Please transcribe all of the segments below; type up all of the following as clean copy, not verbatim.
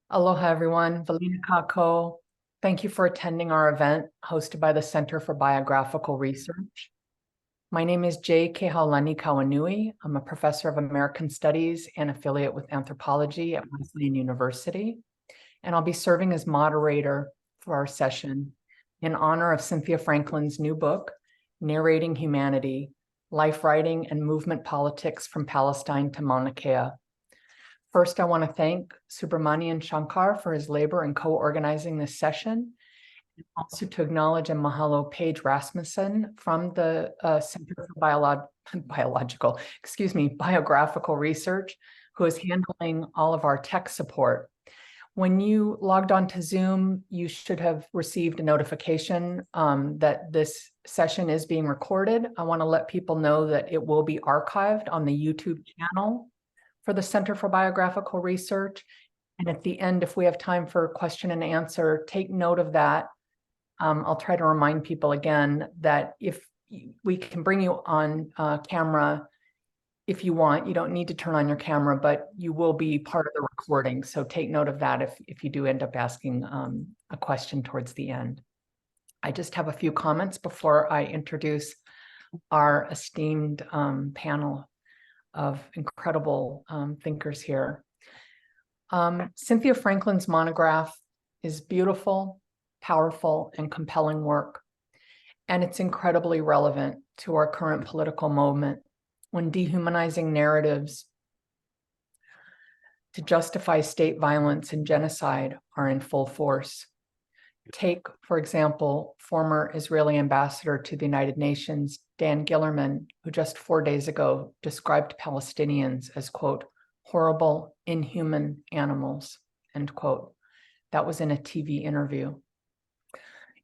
Aloha, everyone. Valina Kako. Thank you for attending our event hosted by the Center for Biographical Research. My name is Kēhaulani Kauanui. I'm a professor of American Studies and affiliate with Anthropology at Wesleyan University. And I'll be serving as moderator for our session in honor of Cynthia Franklin's new book, Narrating Humanity, Life Writing and Movement Politics from Palestine to Mauna Kea. First, I want to thank Subramanian Shankar for his labor in co-organizing this session, and also to acknowledge and mahalo Paige Rasmussen from the Center for Biographical Research, who is handling all of our tech support. When you logged on to Zoom, you should have received a notification that this session is being recorded. I want to let people know that it will be archived on the YouTube channel for the Center for Biographical Research. And at the end, if we have time for question and answer, take note of that. I'll try to remind people again that if we can bring you on camera if you want. You don't need to turn on your camera, but you will be part of the recording. So take note of that if you do end up asking a question towards the end. I just have a few comments before I introduce our esteemed panel of incredible thinkers here. Cynthia Franklin's monograph is beautiful, powerful, and compelling work. And it's incredibly relevant to our current political moment when dehumanizing narratives to justify state violence and genocide are in full force. Take, for example, former Israeli ambassador to the United Nations, Dan Gillerman, who just 4 days ago described Palestinians as, quote, horrible, inhuman animals, end quote. That was in a TV interview.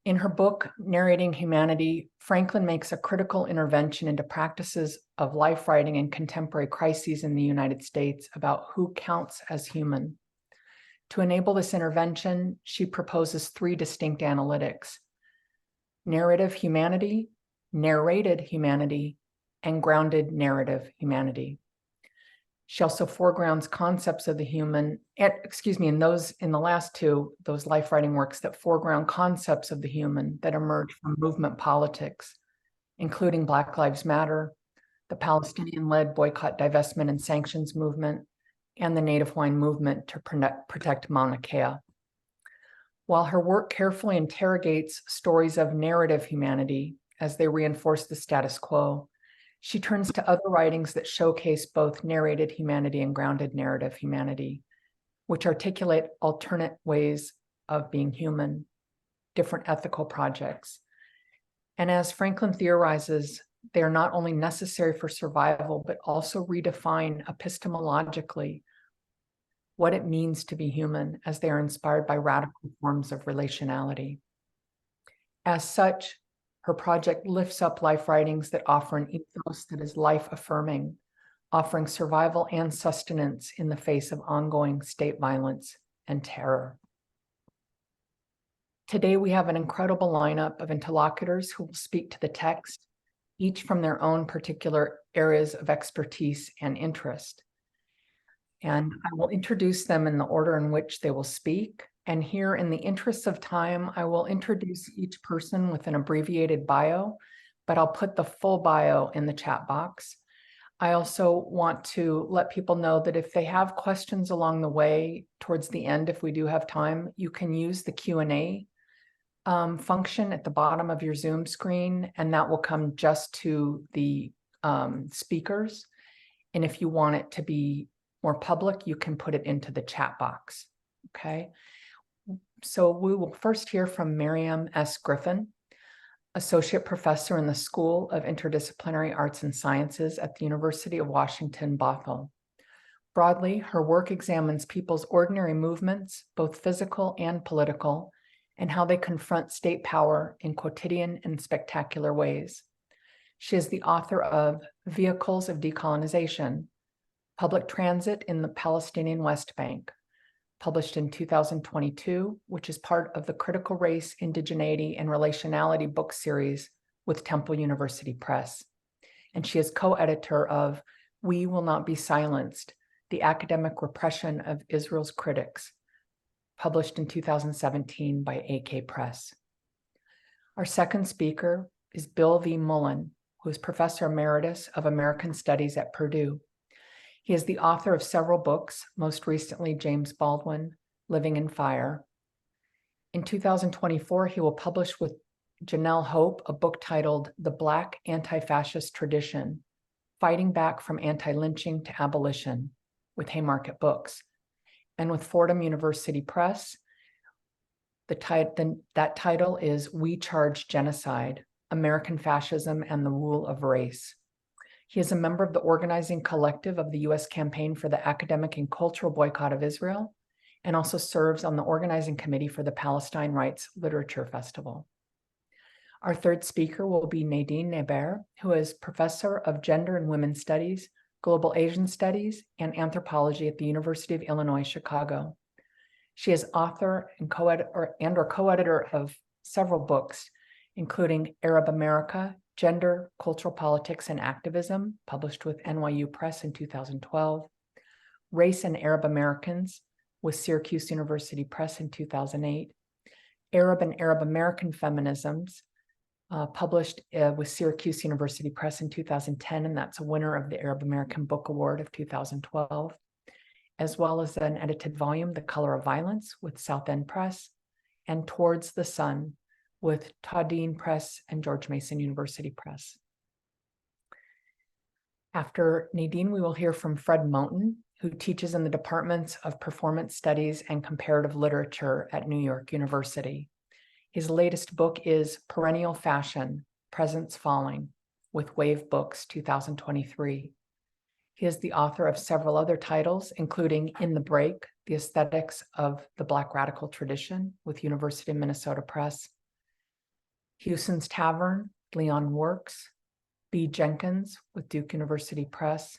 In her book, Narrating Humanity, Franklin makes a critical intervention into practices of life writing and contemporary crises in the United States about who counts as human. To enable this intervention, she proposes 3 distinct analytics: narrative humanity, narrated humanity, and grounded narrative humanity. She also foregrounds concepts of the human, in the last 2, those life writing works that foreground concepts of the human that emerge from movement politics, including Black Lives Matter, the Palestinian-led boycott, divestment, and sanctions movement, and the Native Hawaiian movement to protect Mauna Kea. While her work carefully interrogates stories of narrative humanity as they reinforce the status quo, she turns to other writings that showcase both narrated humanity and grounded narrative humanity, which articulate alternate ways of being human, different ethical projects. And as Franklin theorizes, they are not only necessary for survival, but also redefine epistemologically what it means to be human, as they are inspired by radical forms of relationality. As such, her project lifts up life writings that offer an ethos that is life-affirming, offering survival and sustenance in the face of ongoing state violence and terror. Today, we have an incredible lineup of interlocutors who will speak to the text, each from their own particular areas of expertise and interest. And I will introduce them in the order in which they will speak. And here, in the interest of time, I will introduce each person with an abbreviated bio, but I'll put the full bio in the chat box. I also want to let people know that if they have questions along the way, towards the end, if we do have time, you can use the Q&A function at the bottom of your Zoom screen, and that will come just to the speakers. And if you want it to be more public, you can put it into the chat box, okay? So we will first hear from Maryam S. Griffin, Associate Professor in the School of Interdisciplinary Arts and Sciences at the University of Washington, Bothell. Broadly, her work examines people's ordinary movements, both physical and political, and how they confront state power in quotidian and spectacular ways. She is the author of Vehicles of Decolonization, Public Transit in the Palestinian West Bank, published in 2022, which is part of the Critical Race, Indigeneity, and Relationality book series with Temple University Press. And she is co-editor of We Will Not Be Silenced, The Academic Repression of Israel's Critics, published in 2017 by AK Press. Our second speaker is Bill V. Mullen, who is Professor Emeritus of American Studies at Purdue. He is the author of several books, most recently James Baldwin, Living in Fire. In 2024, he will publish with Janelle Hope a book titled The Black Anti-Fascist Tradition, Fighting Back from Anti-Lynching to Abolition, with Haymarket Books. And with Fordham University Press, that title is We Charge Genocide, American Fascism and the Rule of Race. He is a member of the organizing collective of the U.S. Campaign for the Academic and Cultural Boycott of Israel, and also serves on the organizing committee for the Palestine Rights Literature Festival. Our third speaker will be Nadine Naber, who is Professor of Gender and Women's Studies, Global Asian Studies, and Anthropology at the University of Illinois, Chicago. She is author and co-editor of several books, including Arab America, Gender, Cultural Politics and Activism, published with NYU Press in 2012, Race and Arab Americans, with Syracuse University Press in 2008, Arab and Arab American Feminisms, published with Syracuse University Press in 2010, and that's a winner of the Arab American Book Award of 2012, as well as an edited volume, The Color of Violence, with South End Press, and Towards the Sun, with Nadine Press and George Mason University Press. After Nadine, we will hear from Fred Moten, who teaches in the departments of Performance Studies and Comparative Literature at New York University. His latest book is Perennial Fashion, Presents Falling, with Wave Books 2023. He is the author of several other titles, including In the Break, The Aesthetics of the Black Radical Tradition, with University of Minnesota Press, Hewson's Tavern, Leon Works, B. Jenkins, with Duke University Press,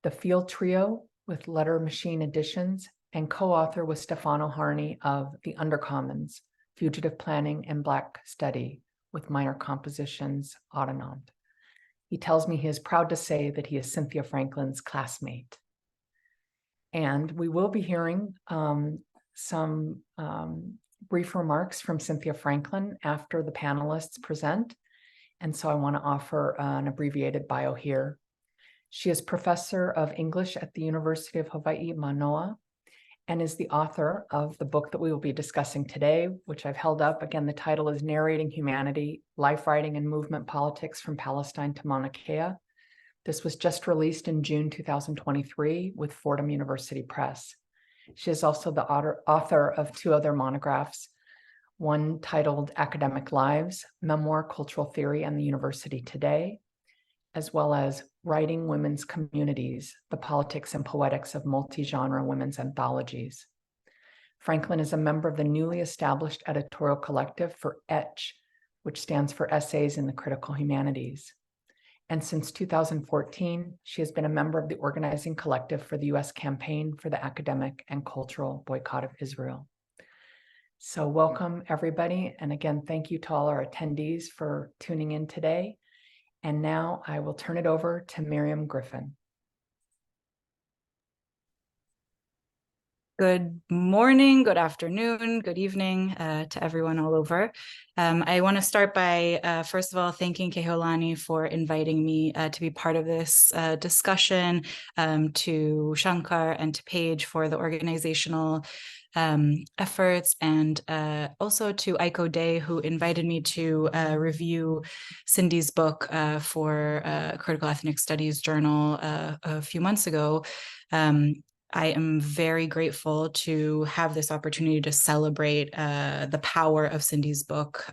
The Field Trio, with Letter Machine Editions, and co-author with Stefano Harney of The Undercommons, Fugitive Planning and Black Study, with Minor Compositions, Audinant. He tells me he is proud to say that he is Cynthia Franklin's classmate. And we will be hearing some brief remarks from Cynthia Franklin after the panelists present. And so I want to offer an abbreviated bio here. She is professor of English at the University of Hawaii, Manoa, and is the author of the book that we will be discussing today, which I've held up. Again, the title is Narrating Humanity, Life Writing and Movement Politics from Palestine to Mauna Kea. This was just released in June 2023 with Fordham University Press. She is also the author of two other monographs, one titled Academic Lives, Memoir, Cultural Theory, and the University Today, as well as Writing Women's Communities, The Politics and Poetics of Multi-Genre Women's Anthologies. Franklin is a member of the newly established editorial collective for ETCH, which stands for Essays in the Critical Humanities. And since 2014, she has been a member of the organizing collective for the U.S. Campaign for the Academic and Cultural Boycott of Israel. So welcome, everybody. And again, thank you to all our attendees for tuning in today. And now I will turn it over to Maryam Griffin. Good morning, good afternoon, good evening to everyone all over. I want to start by, first of all, thanking Kēhaulani for inviting me to be part of this discussion, to Shankar and to Paige for the organizational efforts, and also to Aiko Day, who invited me to review Cindy's book for Critical Ethnic Studies Journal a few months ago. I am very grateful to have this opportunity to celebrate the power of Cindy's book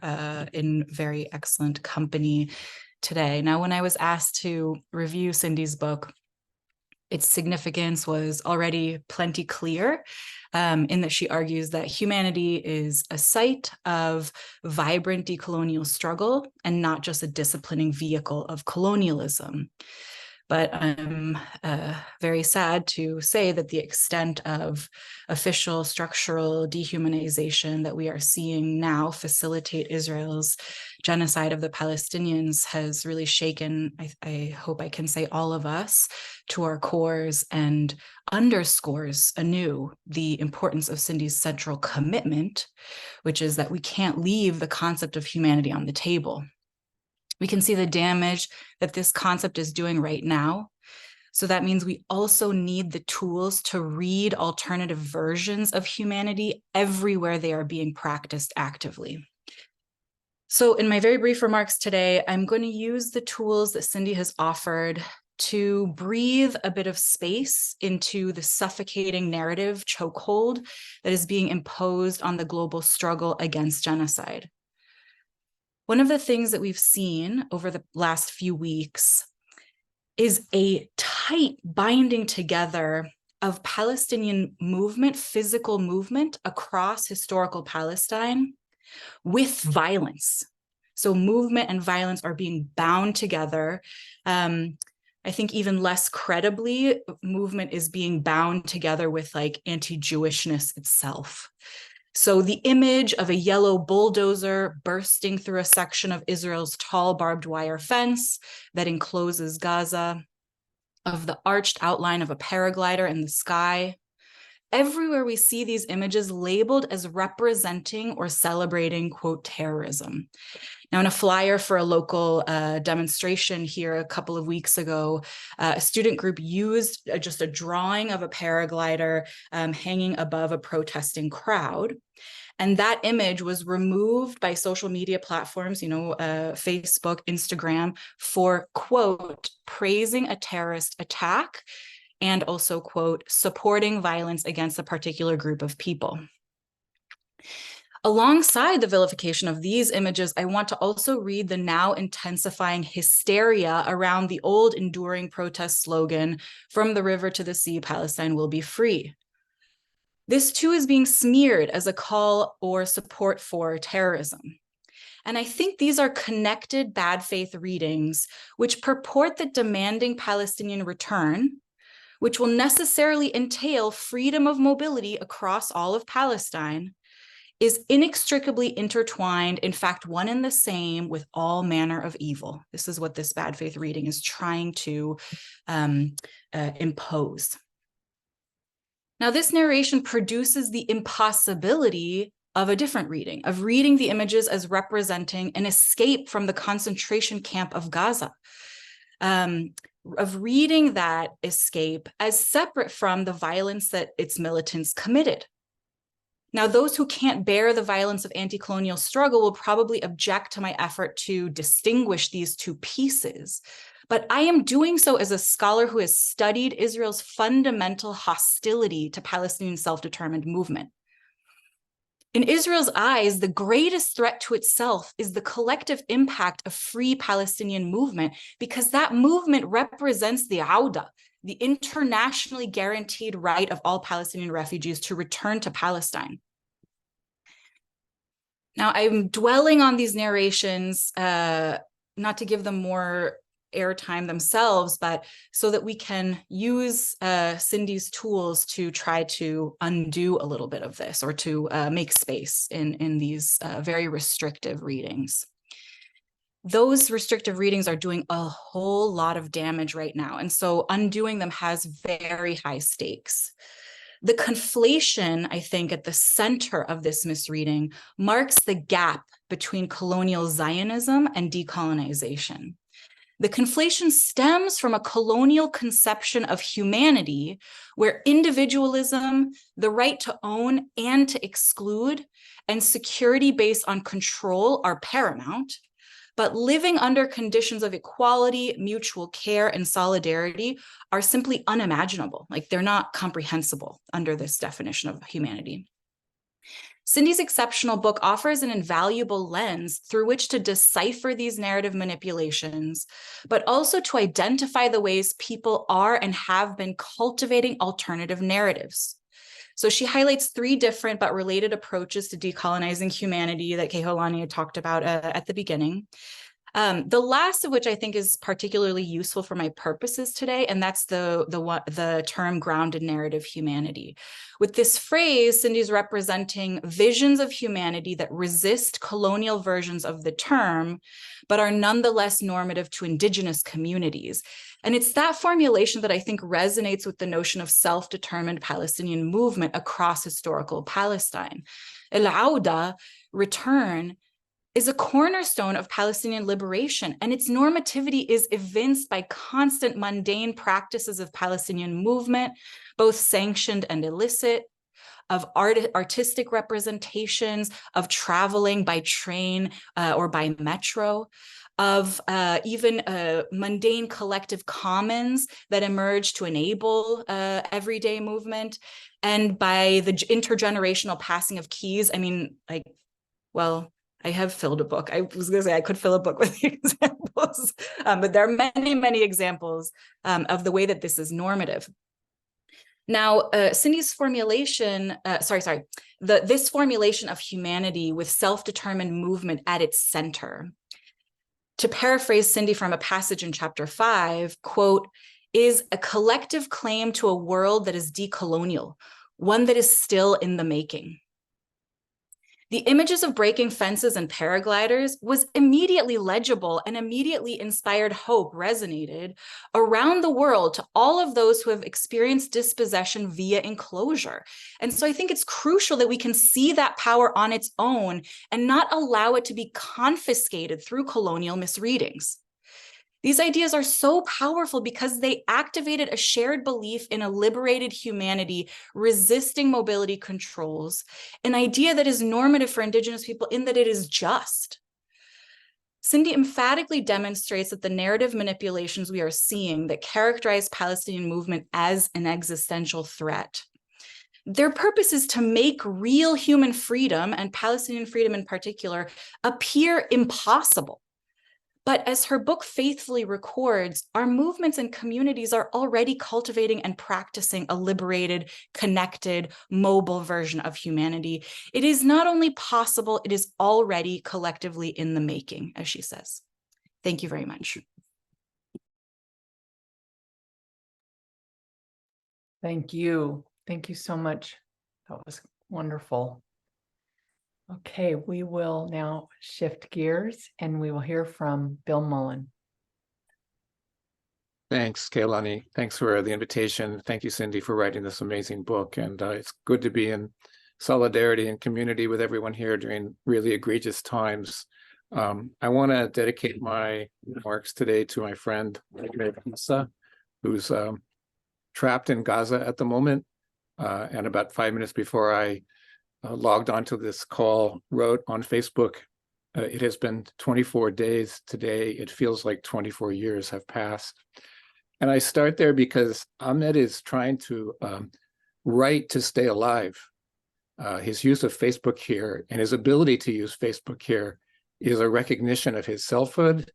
in very excellent company today. Now, when I was asked to review Cindy's book, its significance was already plenty clear, in that she argues that humanity is a site of vibrant decolonial struggle and not just a disciplining vehicle of colonialism. But I'm very sad to say that the extent of official structural dehumanization that we are seeing now facilitate Israel's genocide of the Palestinians has really shaken, I hope I can say, all of us to our cores, and underscores anew the importance of Cindy's central commitment, which is that we can't leave the concept of humanity on the table. We can see the damage that this concept is doing right now. So that means we also need the tools to read alternative versions of humanity everywhere they are being practiced actively. So in my very brief remarks today, I'm going to use the tools that Cindy has offered to breathe a bit of space into the suffocating narrative chokehold that is being imposed on the global struggle against genocide. One of the things that we've seen over the last few weeks is a tight binding together of Palestinian movement, physical movement across historical Palestine with violence. So movement and violence are being bound together. I think even less credibly, movement is being bound together with like anti-Jewishness itself. So the image of a yellow bulldozer bursting through a section of Israel's tall barbed wire fence that encloses Gaza, of the arched outline of a paraglider in the sky. Everywhere we see these images labeled as representing or celebrating, quote, terrorism. Now, in a flyer for a local demonstration here a couple of weeks ago, a student group used just a drawing of a paraglider hanging above a protesting crowd. And that image was removed by social media platforms, Facebook, Instagram, for, quote, praising a terrorist attack, and also, quote, supporting violence against a particular group of people. Alongside the vilification of these images, I want to also read the now intensifying hysteria around the old enduring protest slogan, "From the river to the sea, Palestine will be free." This too is being smeared as a call or support for terrorism. And I think these are connected bad faith readings which purport that demanding Palestinian return, which will necessarily entail freedom of mobility across all of Palestine, is inextricably intertwined, in fact, one and the same, with all manner of evil. This is what this bad faith reading is trying to impose. Now, this narration produces the impossibility of a different reading, of reading the images as representing an escape from the concentration camp of Gaza, of reading that escape as separate from the violence that its militants committed. Now, those who can't bear the violence of anti-colonial struggle will probably object to my effort to distinguish these two pieces. But I am doing so as a scholar who has studied Israel's fundamental hostility to Palestinian self-determined movement. In Israel's eyes, the greatest threat to itself is the collective impact of free Palestinian movement, because that movement represents the Auda, the internationally guaranteed right of all Palestinian refugees to return to Palestine. Now, I'm dwelling on these narrations, not to give them more airtime themselves, but so that we can use Cindy's tools to try to undo a little bit of this, or to make space in these very restrictive readings. Those restrictive readings are doing a whole lot of damage right now, and so undoing them has very high stakes. The conflation, I think, at the center of this misreading marks the gap between colonial Zionism and decolonization. The conflation stems from a colonial conception of humanity where individualism, the right to own and to exclude, and security based on control are paramount, but living under conditions of equality, mutual care, and solidarity are simply unimaginable. Like, they're not comprehensible under this definition of humanity. Cindy's exceptional book offers an invaluable lens through which to decipher these narrative manipulations, but also to identify the ways people are and have been cultivating alternative narratives. So she highlights 3 different but related approaches to decolonizing humanity that Kēhaulani had talked about at the beginning. The last of which I think is particularly useful for my purposes today, and that's the term grounded narrative humanity. With this phrase, Cindy's representing visions of humanity that resist colonial versions of the term, but are nonetheless normative to indigenous communities. And it's that formulation that I think resonates with the notion of self-determined Palestinian movement across historical Palestine. El-Auda, return, is a cornerstone of Palestinian liberation, and its normativity is evinced by constant mundane practices of Palestinian movement, both sanctioned and illicit, of artistic representations, of traveling by train or by metro, of even mundane collective commons that emerge to enable everyday movement, and by the intergenerational passing of keys. I mean, like, well, I have filled a book. I was going to say I could fill a book with examples, but there are many, many examples of the way that this is normative. Now, Cindy's formulation, this formulation of humanity with self-determined movement at its center, to paraphrase Cindy from a passage in chapter 5, quote, is a collective claim to a world that is decolonial, one that is still in the making. The images of breaking fences and paragliders was immediately legible and immediately inspired hope, resonated around the world to all of those who have experienced dispossession via enclosure. And so I think it's crucial that we can see that power on its own and not allow it to be confiscated through colonial misreadings. These ideas are so powerful because they activated a shared belief in a liberated humanity resisting mobility controls, an idea that is normative for Indigenous people in that it is just. Cindy emphatically demonstrates that the narrative manipulations we are seeing that characterize Palestinian movement as an existential threat, their purpose is to make real human freedom, and Palestinian freedom in particular, appear impossible. But as her book faithfully records, our movements and communities are already cultivating and practicing a liberated, connected, mobile version of humanity. It is not only possible, it is already collectively in the making, as she says. Thank you very much. Thank you. Thank you so much. That was wonderful. Okay, we will now shift gears and we will hear from Bill Mullen. Thanks, Kēhaulani. Thanks for the invitation. Thank you, Cindy, for writing this amazing book. And it's good to be in solidarity and community with everyone here during really egregious times. I want to dedicate my remarks today to my friend, Emeritus, who's trapped in Gaza at the moment. And about 5 minutes before I logged onto this call, wrote on Facebook, it has been 24 days today. It feels like 24 years have passed. And I start there because Ahmed is trying to write to stay alive. His use of Facebook here and his ability to use Facebook here is a recognition of his selfhood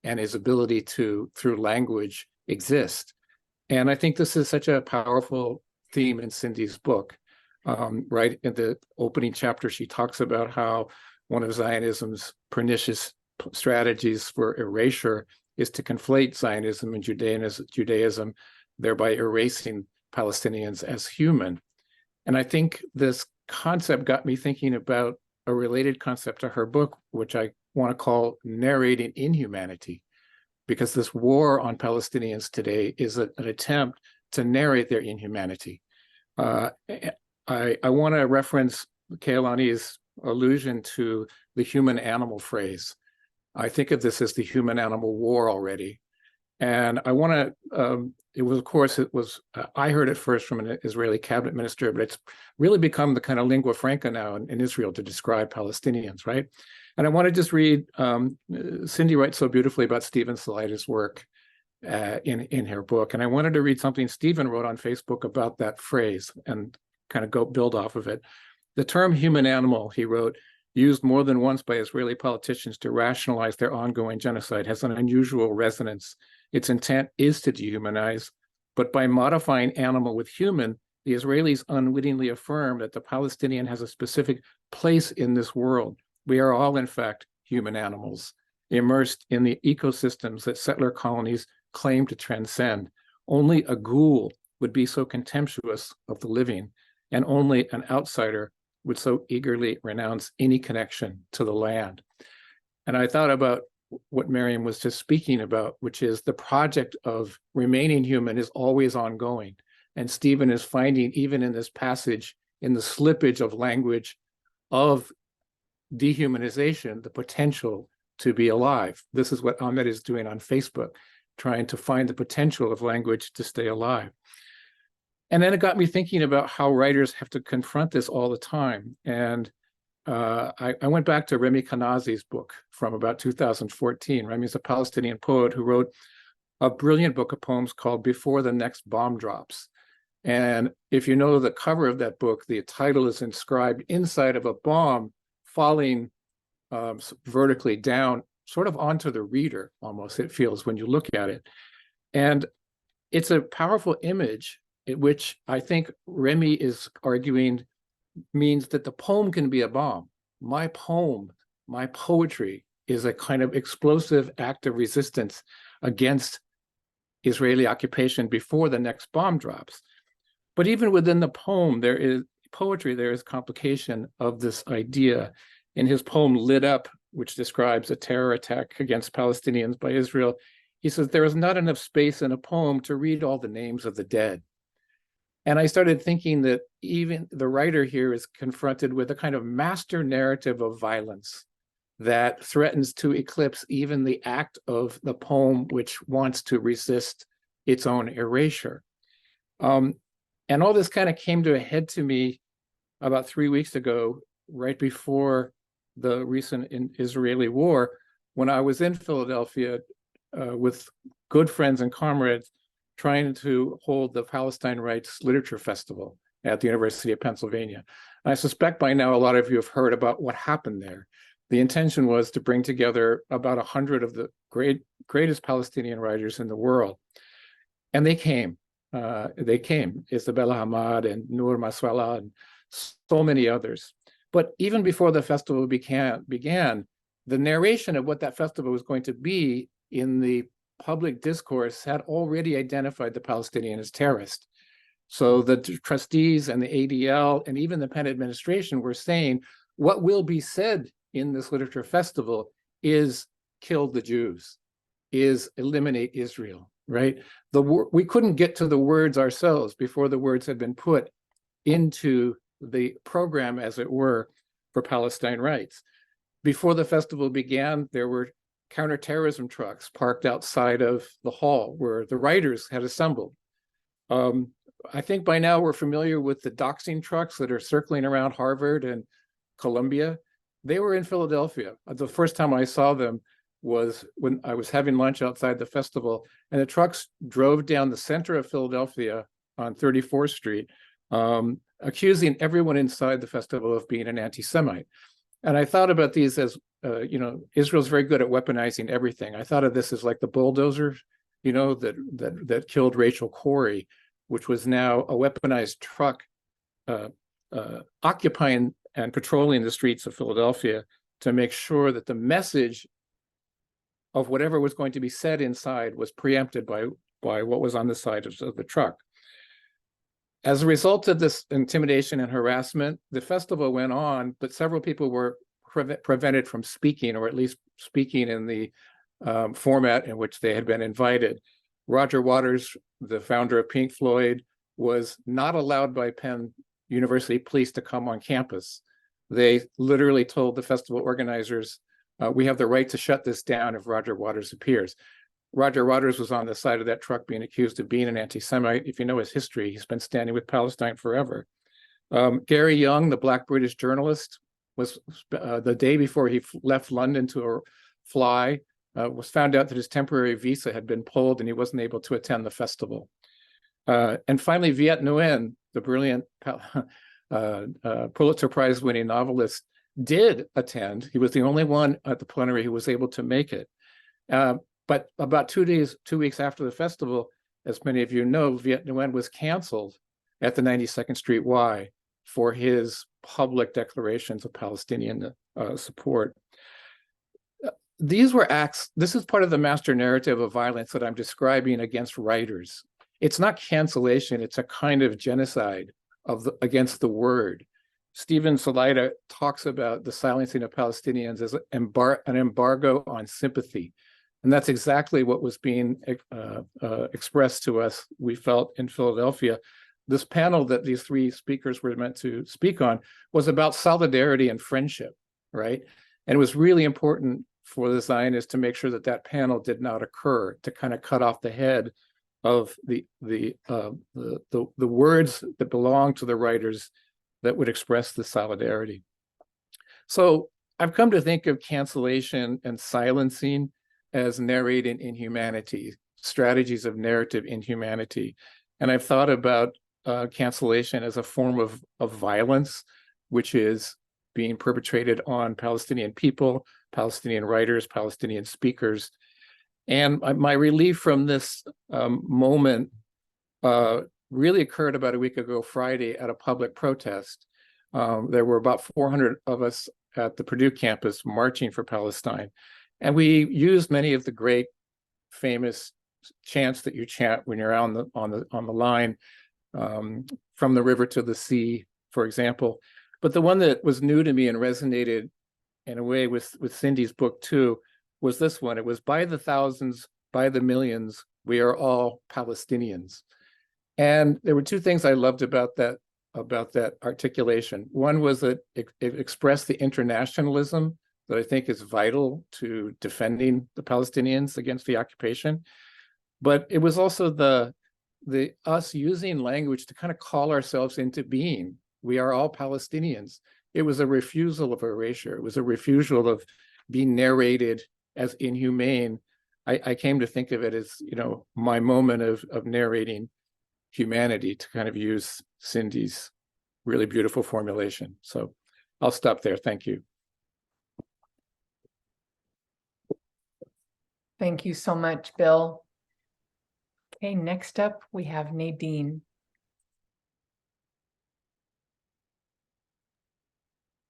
and his ability to, through language, exist. And I think this is such a powerful theme in Cindy's book. Right in the opening chapter, she talks about how one of Zionism's pernicious strategies for erasure is to conflate Zionism and Judaism, thereby erasing Palestinians as human. And I think this concept got me thinking about a related concept to her book, which I want to call Narrating Inhumanity, because this war on Palestinians today is an attempt to narrate their inhumanity. I want to reference Kēhaulani's allusion to the human-animal phrase. I think of this as the human-animal war already. And I want to, I heard it first from an Israeli cabinet minister, but it's really become the kind of lingua franca now in Israel to describe Palestinians, right? And I want to just read, Cindy writes so beautifully about Stephen Salaita's work in her book. And I wanted to read something Stephen wrote on Facebook about that phrase and kind of build off of it. The term human animal, he wrote, used more than once by Israeli politicians to rationalize their ongoing genocide, has an unusual resonance. Its intent is to dehumanize, but by modifying animal with human, the Israelis unwittingly affirm that the Palestinian has a specific place in this world. We are all, in fact, human animals. immersed in the ecosystems that settler colonies claim to transcend. Only a ghoul would be so contemptuous of the living, and only an outsider would so eagerly renounce any connection to the land. And I thought about what Maryam was just speaking about, which is the project of remaining human is always ongoing. And Stephen is finding, even in this passage, in the slippage of language of dehumanization, the potential to be alive. This is what Ahmed is doing on Facebook, trying to find the potential of language to stay alive. And then it got me thinking about how writers have to confront this all the time. And I went back to Remy Kanazi's book from about 2014. Remy is a Palestinian poet who wrote a brilliant book of poems called Before the Next Bomb Drops. And if you know the cover of that book, the title is inscribed inside of a bomb falling vertically down, sort of onto the reader, almost, it feels when you look at it. And it's a powerful image in which I think Remy is arguing means that the poem can be a bomb. My poem, my poetry is a kind of explosive act of resistance against Israeli occupation before the next bomb drops. But even within the poem, there is poetry, there is complication of this idea. In his poem Lit Up, which describes a terror attack against Palestinians by Israel, he says, there is not enough space in a poem to read all the names of the dead. And I started thinking that even the writer here is confronted with a kind of master narrative of violence that threatens to eclipse even the act of the poem, which wants to resist its own erasure. And all this kind of came to a head to me about 3 weeks ago, right before the recent Israeli war, when I was in Philadelphia with good friends and comrades trying to hold the Palestine Rights Literature Festival at the University of Pennsylvania. I suspect by now a lot of you have heard about what happened there. The intention was to bring together about 100 of the greatest Palestinian writers in the world. And they came. Isabella Hamad and Noor Maswala and so many others. But even before the festival began, the narration of what that festival was going to be in the public discourse had already identified the Palestinian as terrorist. So the trustees and the ADL and even the Penn administration were saying, what will be said in this literature festival is kill the Jews, is eliminate Israel, right? We couldn't get to the words ourselves before the words had been put into the program, as it were, for Palestine rights. Before the festival began, there were counterterrorism trucks parked outside of the hall where the writers had assembled. I think by now we're familiar with the doxing trucks that are circling around Harvard and Columbia. They were in Philadelphia. The first time I saw them was when I was having lunch outside the festival, and the trucks drove down the center of Philadelphia on 34th Street, accusing everyone inside the festival of being an anti-Semite. And I thought about these as, Israel's very good at weaponizing everything. I thought of this as like the bulldozer, that killed Rachel Corrie, which was now a weaponized truck occupying and patrolling the streets of Philadelphia to make sure that the message of whatever was going to be said inside was preempted by what was on the side of the truck. As a result of this intimidation and harassment, the festival went on, but several people were prevented from speaking, or at least speaking in the format in which they had been invited. Roger Waters, the founder of Pink Floyd, was not allowed by Penn University police to come on campus. They literally told the festival organizers, we have the right to shut this down if Roger Waters appears. Roger Waters was on the side of that truck being accused of being an anti-Semite. If you know his history, he's been standing with Palestine forever. Gary Young, the Black British journalist, was the day before he left London to fly, was found out that his temporary visa had been pulled and he wasn't able to attend the festival. And finally, Viet Nguyen, the brilliant Pulitzer Prize winning novelist, did attend. He was the only one at the plenary who was able to make it. But about 2 weeks after the festival, as many of you know, Viet Nguyen was canceled at the 92nd Street Y for his public declarations of Palestinian support. these were acts, this is part of the master narrative of violence that I'm describing against writers. It's not cancellation, it's a kind of genocide against the word. Stephen Salaita talks about the silencing of Palestinians as an embargo on sympathy. And that's exactly what was being expressed to us, we felt, in Philadelphia. This panel that these three speakers were meant to speak on was about solidarity and friendship, right? And it was really important for the Zionists to make sure that that panel did not occur, to kind of cut off the head of the words that belong to the writers that would express the solidarity. So I've come to think of cancellation and silencing as narrating inhumanity, strategies of narrative inhumanity. And I've thought about cancellation as a form of violence, which is being perpetrated on Palestinian people, Palestinian writers, Palestinian speakers. And my relief from this moment really occurred about a week ago, Friday, at a public protest. There were about 400 of us at the Purdue campus marching for Palestine. And we used many of the great famous chants that you chant when you're on the line, from the river to the sea, for example. But the one that was new to me and resonated in a way with Cindy's book too was this one. It was, by the thousands, by the millions, we are all Palestinians. And there were two things I loved about that articulation. One was that it expressed the internationalism that I think is vital to defending the Palestinians against the occupation. But it was also the us using language to kind of call ourselves into being. We are all Palestinians. It was a refusal of erasure. It was a refusal of being narrated as inhumane. I came to think of it as, my moment of narrating humanity, to kind of use Cindy's really beautiful formulation. So I'll stop there. Thank you. Thank you so much, Bill. Okay, next up, we have Nadine.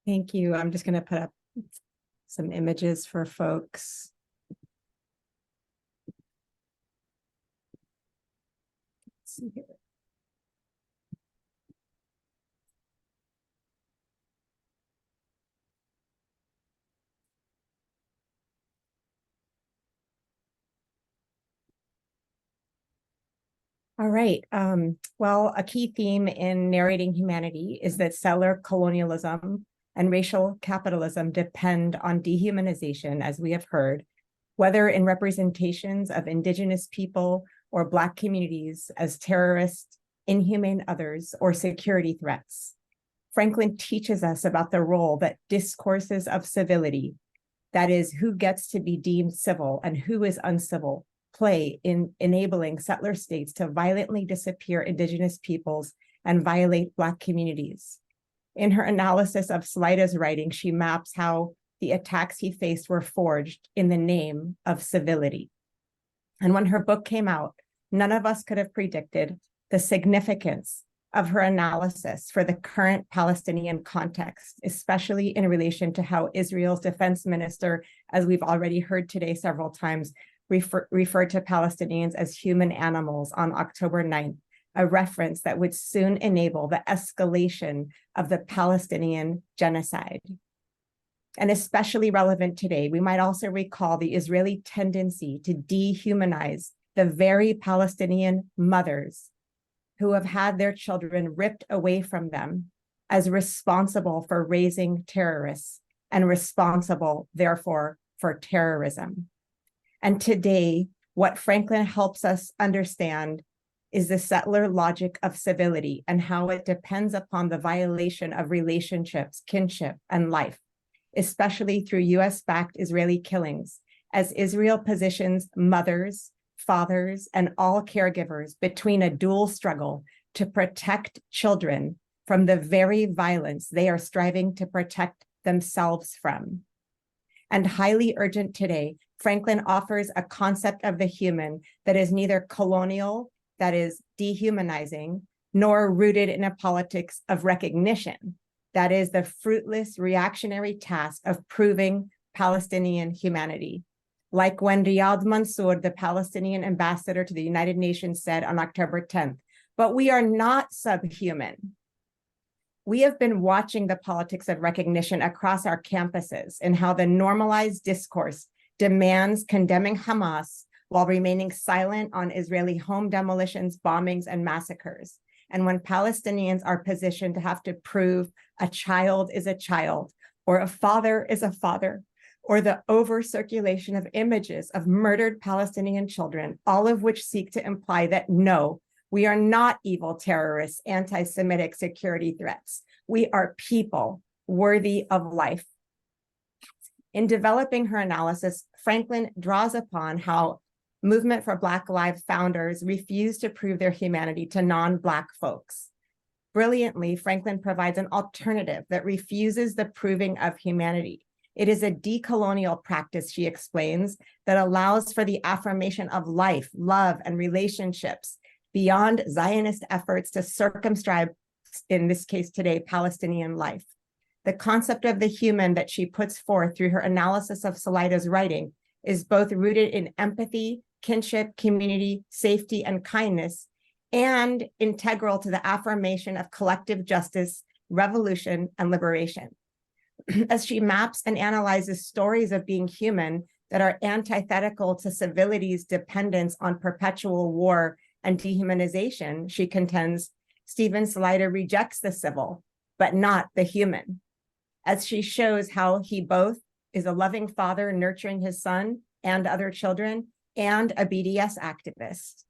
Thank you. I'm just going to put up some images for folks. Let's see here. All right. Well, a key theme in Narrating Humanity is that settler colonialism and racial capitalism depend on dehumanization, as we have heard, whether in representations of Indigenous people or Black communities as terrorists, inhumane others, or security threats. Franklin teaches us about the role that discourses of civility, that is, who gets to be deemed civil and who is uncivil, play in enabling settler states to violently disappear Indigenous peoples and violate Black communities. In her analysis of Salaita's writing, she maps how the attacks he faced were forged in the name of civility. And when her book came out, none of us could have predicted the significance of her analysis for the current Palestinian context, especially in relation to how Israel's defense minister, as we've already heard today several times, referred to Palestinians as human animals on October 9th, a reference that would soon enable the escalation of the Palestinian genocide. And especially relevant today, we might also recall the Israeli tendency to dehumanize the very Palestinian mothers who have had their children ripped away from them as responsible for raising terrorists and responsible, therefore, for terrorism. And today, what Franklin helps us understand is the settler logic of civility and how it depends upon the violation of relationships, kinship, and life, especially through US-backed Israeli killings, as Israel positions mothers, fathers, and all caregivers between a dual struggle to protect children from the very violence they are striving to protect themselves from. And highly urgent today, Franklin offers a concept of the human that is neither colonial, that is dehumanizing, nor rooted in a politics of recognition, that is the fruitless reactionary task of proving Palestinian humanity. Like when Riyad Mansour, the Palestinian ambassador to the United Nations, said on October 10th, but we are not subhuman. We have been watching the politics of recognition across our campuses and how the normalized discourse demands condemning Hamas while remaining silent on Israeli home demolitions, bombings, and massacres. And when Palestinians are positioned to have to prove a child is a child, or a father is a father, or the over-circulation of images of murdered Palestinian children, all of which seek to imply that no, we are not evil terrorists, anti-Semitic security threats. We are people worthy of life. In developing her analysis, Franklin draws upon how Movement for Black Lives founders refuse to prove their humanity to non-Black folks. Brilliantly, Franklin provides an alternative that refuses the proving of humanity. It is a decolonial practice, she explains, that allows for the affirmation of life, love, and relationships beyond Zionist efforts to circumscribe, in this case today, Palestinian life. The concept of the human that she puts forth through her analysis of Salaida's writing is both rooted in empathy, kinship, community, safety, and kindness, and integral to the affirmation of collective justice, revolution, and liberation. As she maps and analyzes stories of being human that are antithetical to civility's dependence on perpetual war and dehumanization, she contends, Stephen Salaida rejects the civil, but not the human. As she shows how he both is a loving father nurturing his son and other children, and a BDS activist.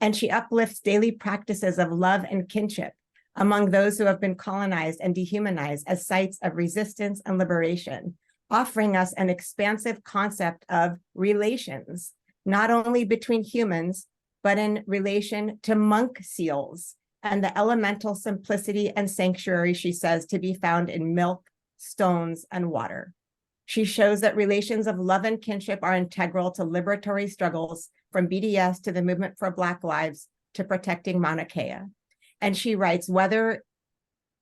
And she uplifts daily practices of love and kinship among those who have been colonized and dehumanized as sites of resistance and liberation, offering us an expansive concept of relations, not only between humans, but in relation to monk seals and the elemental simplicity and sanctuary, she says, to be found in milk, stones, and water. She shows that relations of love and kinship are integral to liberatory struggles from BDS to the Movement for Black Lives to protecting Mauna Kea. And she writes, whether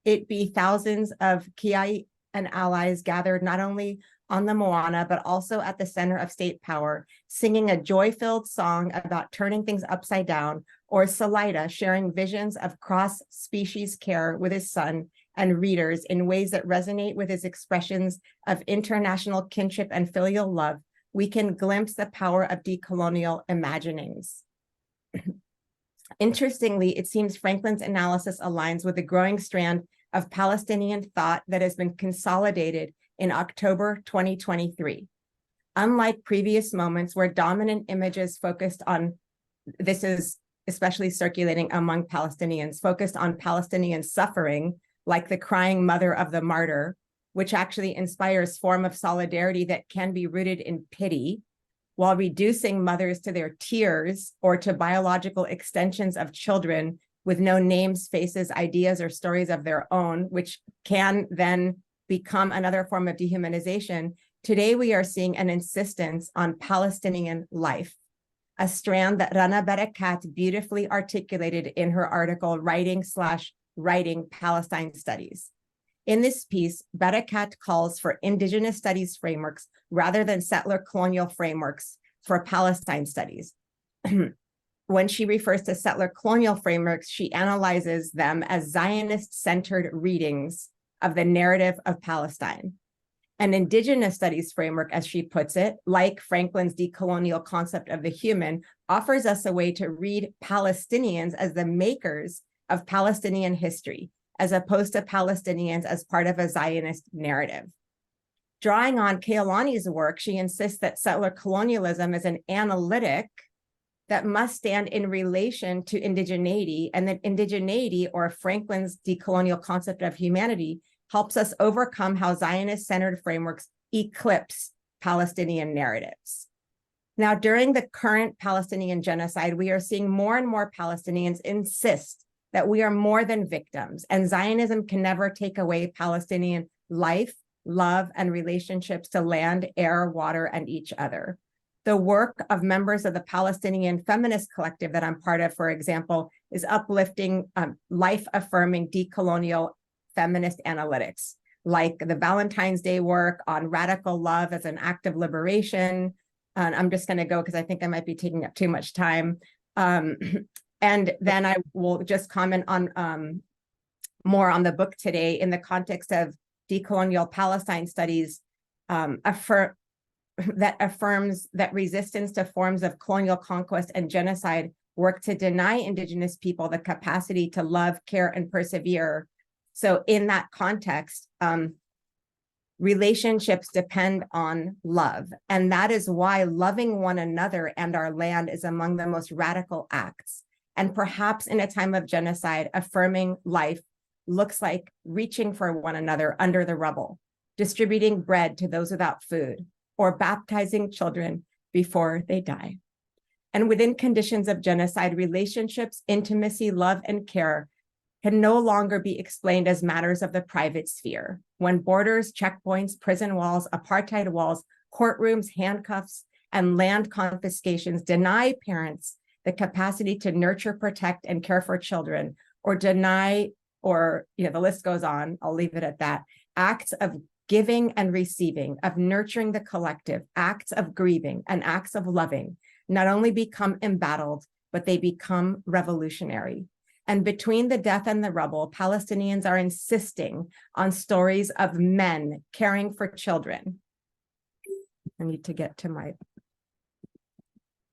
it be thousands of Kea and allies gathered not only on the Moana, but also at the center of state power, singing a joy-filled song about turning things upside down, or Salaida sharing visions of cross-species care with his son and readers in ways that resonate with his expressions of international kinship and filial love, we can glimpse the power of decolonial imaginings. Interestingly, it seems Franklin's analysis aligns with the growing strand of Palestinian thought that has been consolidated in October 2023. Unlike previous moments where dominant images focused on, this is especially circulating among Palestinians, focused on Palestinian suffering, like the crying mother of the martyr, which actually inspires form of solidarity that can be rooted in pity, while reducing mothers to their tears or to biological extensions of children with no names, faces, ideas, or stories of their own, which can then become another form of dehumanization. Today, we are seeing an insistence on Palestinian life, a strand that Rana Barakat beautifully articulated in her article, Writing Palestine Studies. In this piece, Barakat calls for indigenous studies frameworks rather than settler colonial frameworks for Palestine studies. When she refers to settler colonial frameworks, she analyzes them as Zionist-centered readings of the narrative of Palestine. An indigenous studies framework, as she puts it, like Franklin's decolonial concept of the human, offers us a way to read Palestinians as the makers of Palestinian history, as opposed to Palestinians as part of a Zionist narrative. Drawing on Kēhaulani's work, she insists that settler colonialism is an analytic that must stand in relation to indigeneity, and that indigeneity, or Franklin's decolonial concept of humanity, helps us overcome how Zionist-centered frameworks eclipse Palestinian narratives. Now, during the current Palestinian genocide, we are seeing more and more Palestinians insist that we are more than victims, and Zionism can never take away Palestinian life, love, and relationships to land, air, water, and each other. The work of members of the Palestinian feminist collective that I'm part of, for example, is uplifting life-affirming decolonial feminist analytics. like the Valentine's Day work on radical love as an act of liberation. And I'm just going to go because I think I might be taking up too much time. And then I will just comment on more on the book today in the context of decolonial Palestine studies, that affirms that resistance to forms of colonial conquest and genocide work to deny Indigenous people the capacity to love, care, and persevere. So in that context, relationships depend on love. And that is why loving one another and our land is among the most radical acts. And perhaps in a time of genocide, affirming life looks like reaching for one another under the rubble, distributing bread to those without food, or baptizing children before they die. And within conditions of genocide, relationships, intimacy, love, and care can no longer be explained as matters of the private sphere. When borders, checkpoints, prison walls, apartheid walls, courtrooms, handcuffs, and land confiscations deny parents the capacity to nurture, protect, and care for children, or deny, or the list goes on, I'll leave it at that, acts of giving and receiving, of nurturing the collective, acts of grieving, and acts of loving, not only become embattled, but they become revolutionary. And between the death and the rubble, Palestinians are insisting on stories of men caring for children. I need to get to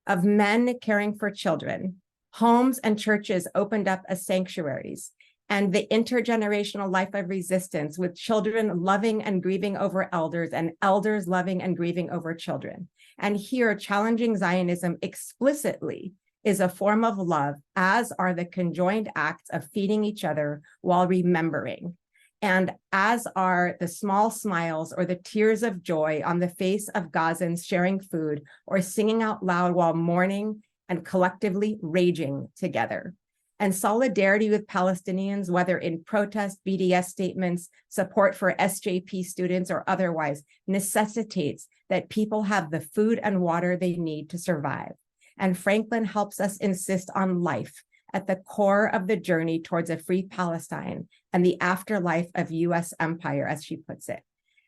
of men caring for children. Homes and churches opened up as sanctuaries, and the intergenerational life of resistance, with children loving and grieving over elders and elders loving and grieving over children. And here, challenging Zionism explicitly is a form of love, as are the conjoined acts of feeding each other while remembering, and as are the small smiles or the tears of joy on the face of Gazans sharing food or singing out loud while mourning and collectively raging together. And solidarity with Palestinians, whether in protest, BDS statements, support for SJP students, or otherwise, necessitates that people have the food and water they need to survive. And Franklin helps us insist on life at the core of the journey towards a free Palestine and the afterlife of US empire, as she puts it.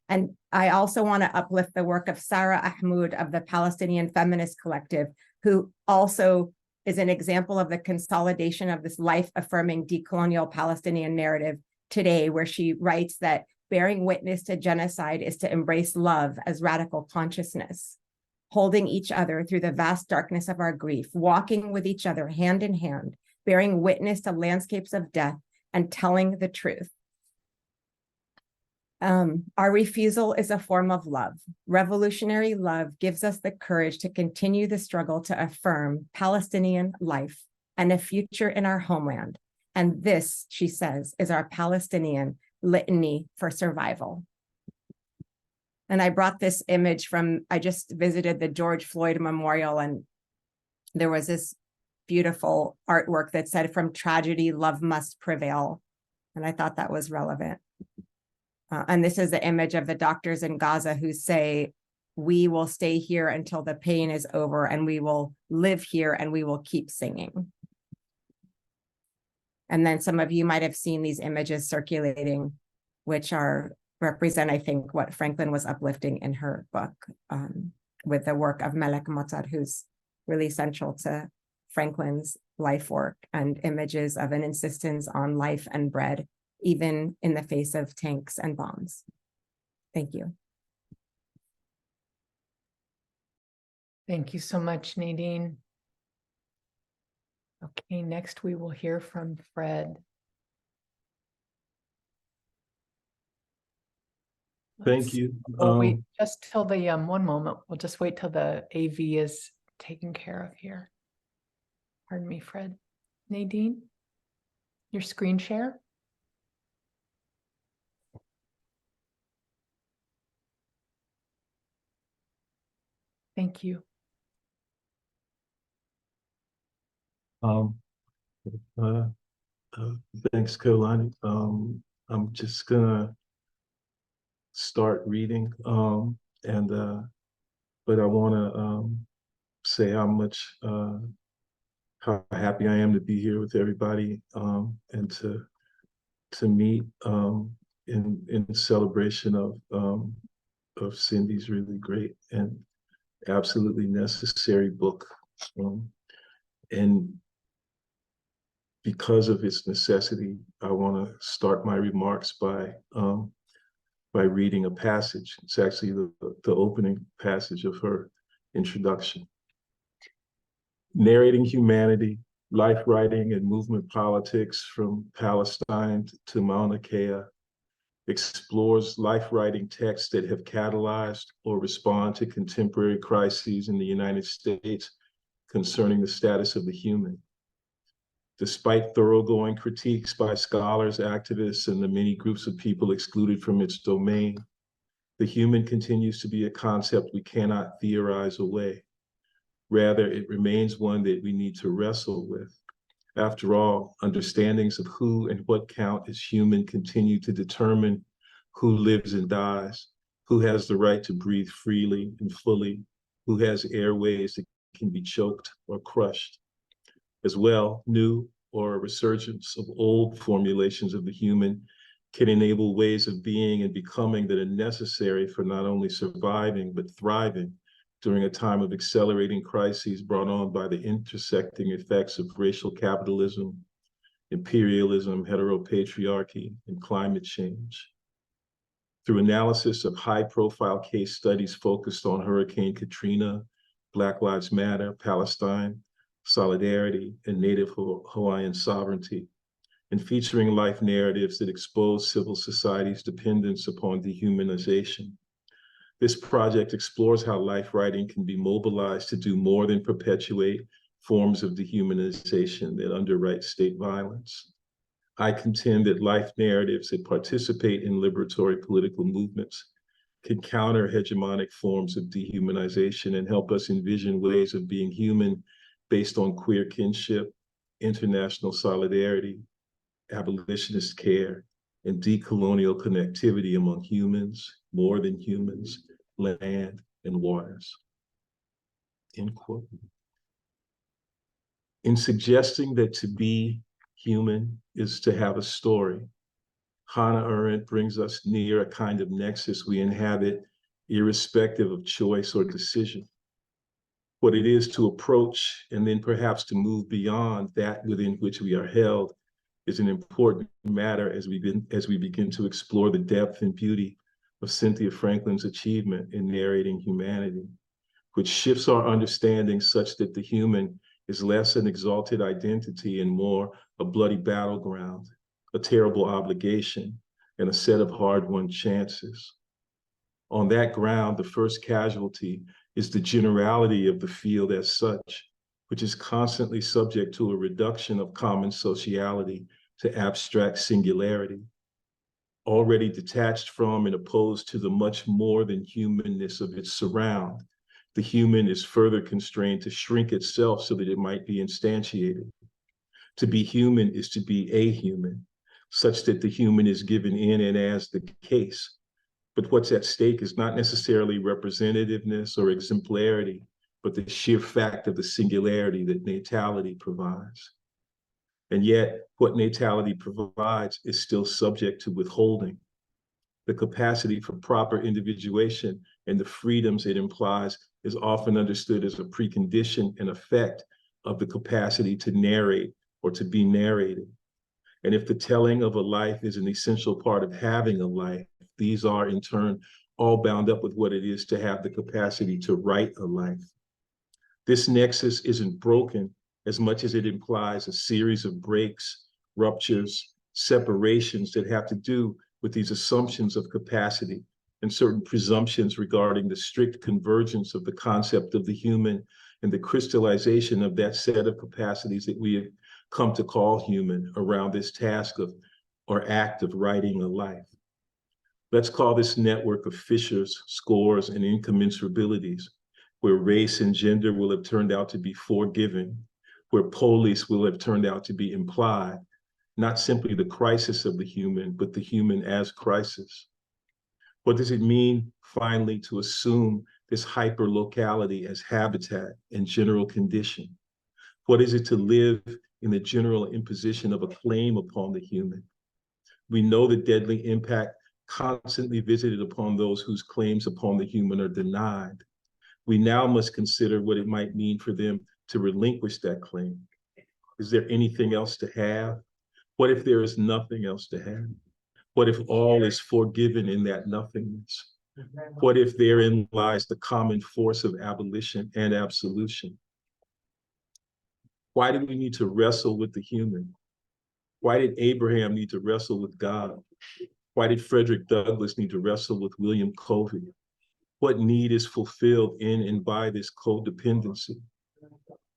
And I also want to uplift the work of Sarah Ahmoud of the Palestinian Feminist Collective, who also is an example of the consolidation of this life-affirming decolonial Palestinian narrative today, where she writes that bearing witness to genocide is to embrace love as radical consciousness, holding each other through the vast darkness of our grief, walking with each other hand in hand, bearing witness to landscapes of death, and telling the truth. Our refusal is a form of love. Revolutionary love gives us the courage to continue the struggle to affirm Palestinian life and a future in our homeland. And this, she says, is our Palestinian litany for survival. And I brought this image from, I just visited the George Floyd Memorial, and there was this beautiful artwork that said, "From tragedy, love must prevail." And I thought that was relevant. And this is the image of the doctors in Gaza who say, "We will stay here until the pain is over, and we will live here, and we will keep singing." And then some of you might have seen these images circulating, which represent, I think, what Franklin was uplifting in her book, with the work of Melek Motar, who's really central to Franklin's life work, and images of an insistence on life and bread, even in the face of tanks and bombs. Thank you. Thank you so much, Nadine. Okay, next we will hear from Fred. Thank you. We'll wait just till the, one moment, we'll just wait till the AV is taken care of here. Pardon me, Fred. Nadine, your screen share? Thank you. Thanks, Kēhaulani. I'm just gonna start reading, but I want to say how happy I am to be here with everybody, and to meet in celebration of Cindy's really great and absolutely necessary book. And because of its necessity, I want to start my remarks by reading a passage. It's actually the opening passage of her introduction. Narrating Humanity, Life Writing and Movement Politics from Palestine to Mauna Kea explores life-writing texts that have catalyzed or respond to contemporary crises in the United States concerning the status of the human. Despite thoroughgoing critiques by scholars, activists, and the many groups of people excluded from its domain, the human continues to be a concept we cannot theorize away. Rather, it remains one that we need to wrestle with. After all, understandings of who and what count as human continue to determine who lives and dies, who has the right to breathe freely and fully, who has airways that can be choked or crushed. As well, new or a resurgence of old formulations of the human can enable ways of being and becoming that are necessary for not only surviving, but thriving during a time of accelerating crises brought on by the intersecting effects of racial capitalism, imperialism, heteropatriarchy, and climate change. Through analysis of high-profile case studies focused on Hurricane Katrina, Black Lives Matter, Palestine, solidarity, and Native Hawaiian sovereignty, and featuring life narratives that expose civil society's dependence upon dehumanization. This project explores how life writing can be mobilized to do more than perpetuate forms of dehumanization that underwrite state violence. I contend that life narratives that participate in liberatory political movements can counter hegemonic forms of dehumanization and help us envision ways of being human based on queer kinship, international solidarity, abolitionist care, and decolonial connectivity among humans, more than humans, land, and waters. End quote. In suggesting that to be human is to have a story, Hannah Arendt brings us near a kind of nexus we inhabit irrespective of choice or decision. What it is to approach and then perhaps to move beyond that within which we are held is an important matter as we begin to explore the depth and beauty of Cynthia Franklin's achievement in Narrating Humanity, which shifts our understanding such that the human is less an exalted identity and more a bloody battleground, a terrible obligation, and a set of hard-won chances. On that ground, the first casualty is the generality of the field as such, which is constantly subject to a reduction of common sociality to abstract singularity. Already detached from and opposed to the much more than humanness of its surround, the human is further constrained to shrink itself so that it might be instantiated. To be human is to be a human, such that the human is given in and as the case. But what's at stake is not necessarily representativeness or exemplarity, but the sheer fact of the singularity that natality provides. And yet, what natality provides is still subject to withholding. The capacity for proper individuation and the freedoms it implies is often understood as a precondition and effect of the capacity to narrate or to be narrated. And if the telling of a life is an essential part of having a life, these are in turn all bound up with what it is to have the capacity to write a life. This nexus isn't broken as much as it implies a series of breaks, ruptures, separations that have to do with these assumptions of capacity and certain presumptions regarding the strict convergence of the concept of the human and the crystallization of that set of capacities that we have come to call human around this task of or act of writing a life. Let's call this network of fissures, scores, and incommensurabilities, where race and gender will have turned out to be forgiven, where police will have turned out to be implied, not simply the crisis of the human, but the human as crisis. What does it mean, finally, to assume this hyperlocality as habitat and general condition? What is it to live in the general imposition of a claim upon the human? We know the deadly impact constantly visited upon those whose claims upon the human are denied. We now must consider what it might mean for them to relinquish that claim. Is there anything else to have? What if there is nothing else to have? What if all is forgiven in that nothingness? What if therein lies the common force of abolition and absolution? Why do we need to wrestle with the human? Why did Abraham need to wrestle with God? Why did Frederick Douglass need to wrestle with William Covey? What need is fulfilled in and by this codependency?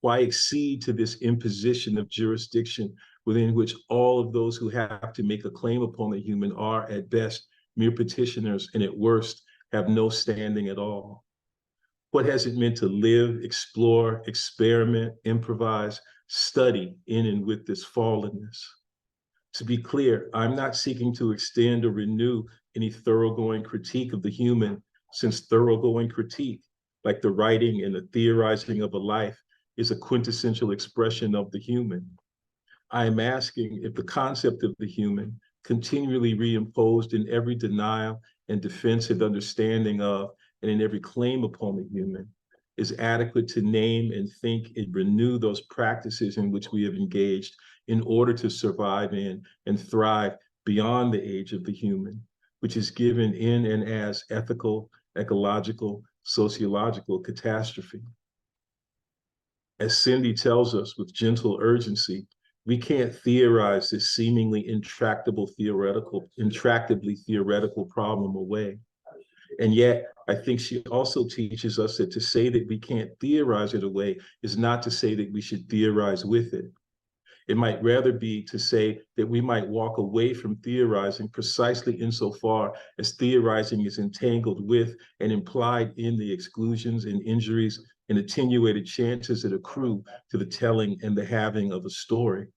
Why accede to this imposition of jurisdiction within which all of those who have to make a claim upon the human are at best mere petitioners and at worst have no standing at all? What has it meant to live, explore, experiment, improvise, study in and with this fallenness? To be clear, I'm not seeking to extend or renew any thoroughgoing critique of the human, since thoroughgoing critique, like the writing and the theorizing of a life, is a quintessential expression of the human. I am asking if the concept of the human, continually reimposed in every denial and defense and understanding of, and in every claim upon the human, is adequate to name and think and renew those practices in which we have engaged in order to survive in and thrive beyond the age of the human, which is given in and as ethical, ecological, sociological catastrophe. As Cindy tells us with gentle urgency, we can't theorize this seemingly intractably theoretical problem away. And yet, I think she also teaches us that to say that we can't theorize it away is not to say that we should theorize with it. It might rather be to say that we might walk away from theorizing precisely insofar as theorizing is entangled with and implied in the exclusions and injuries and attenuated chances that accrue to the telling and the having of a story.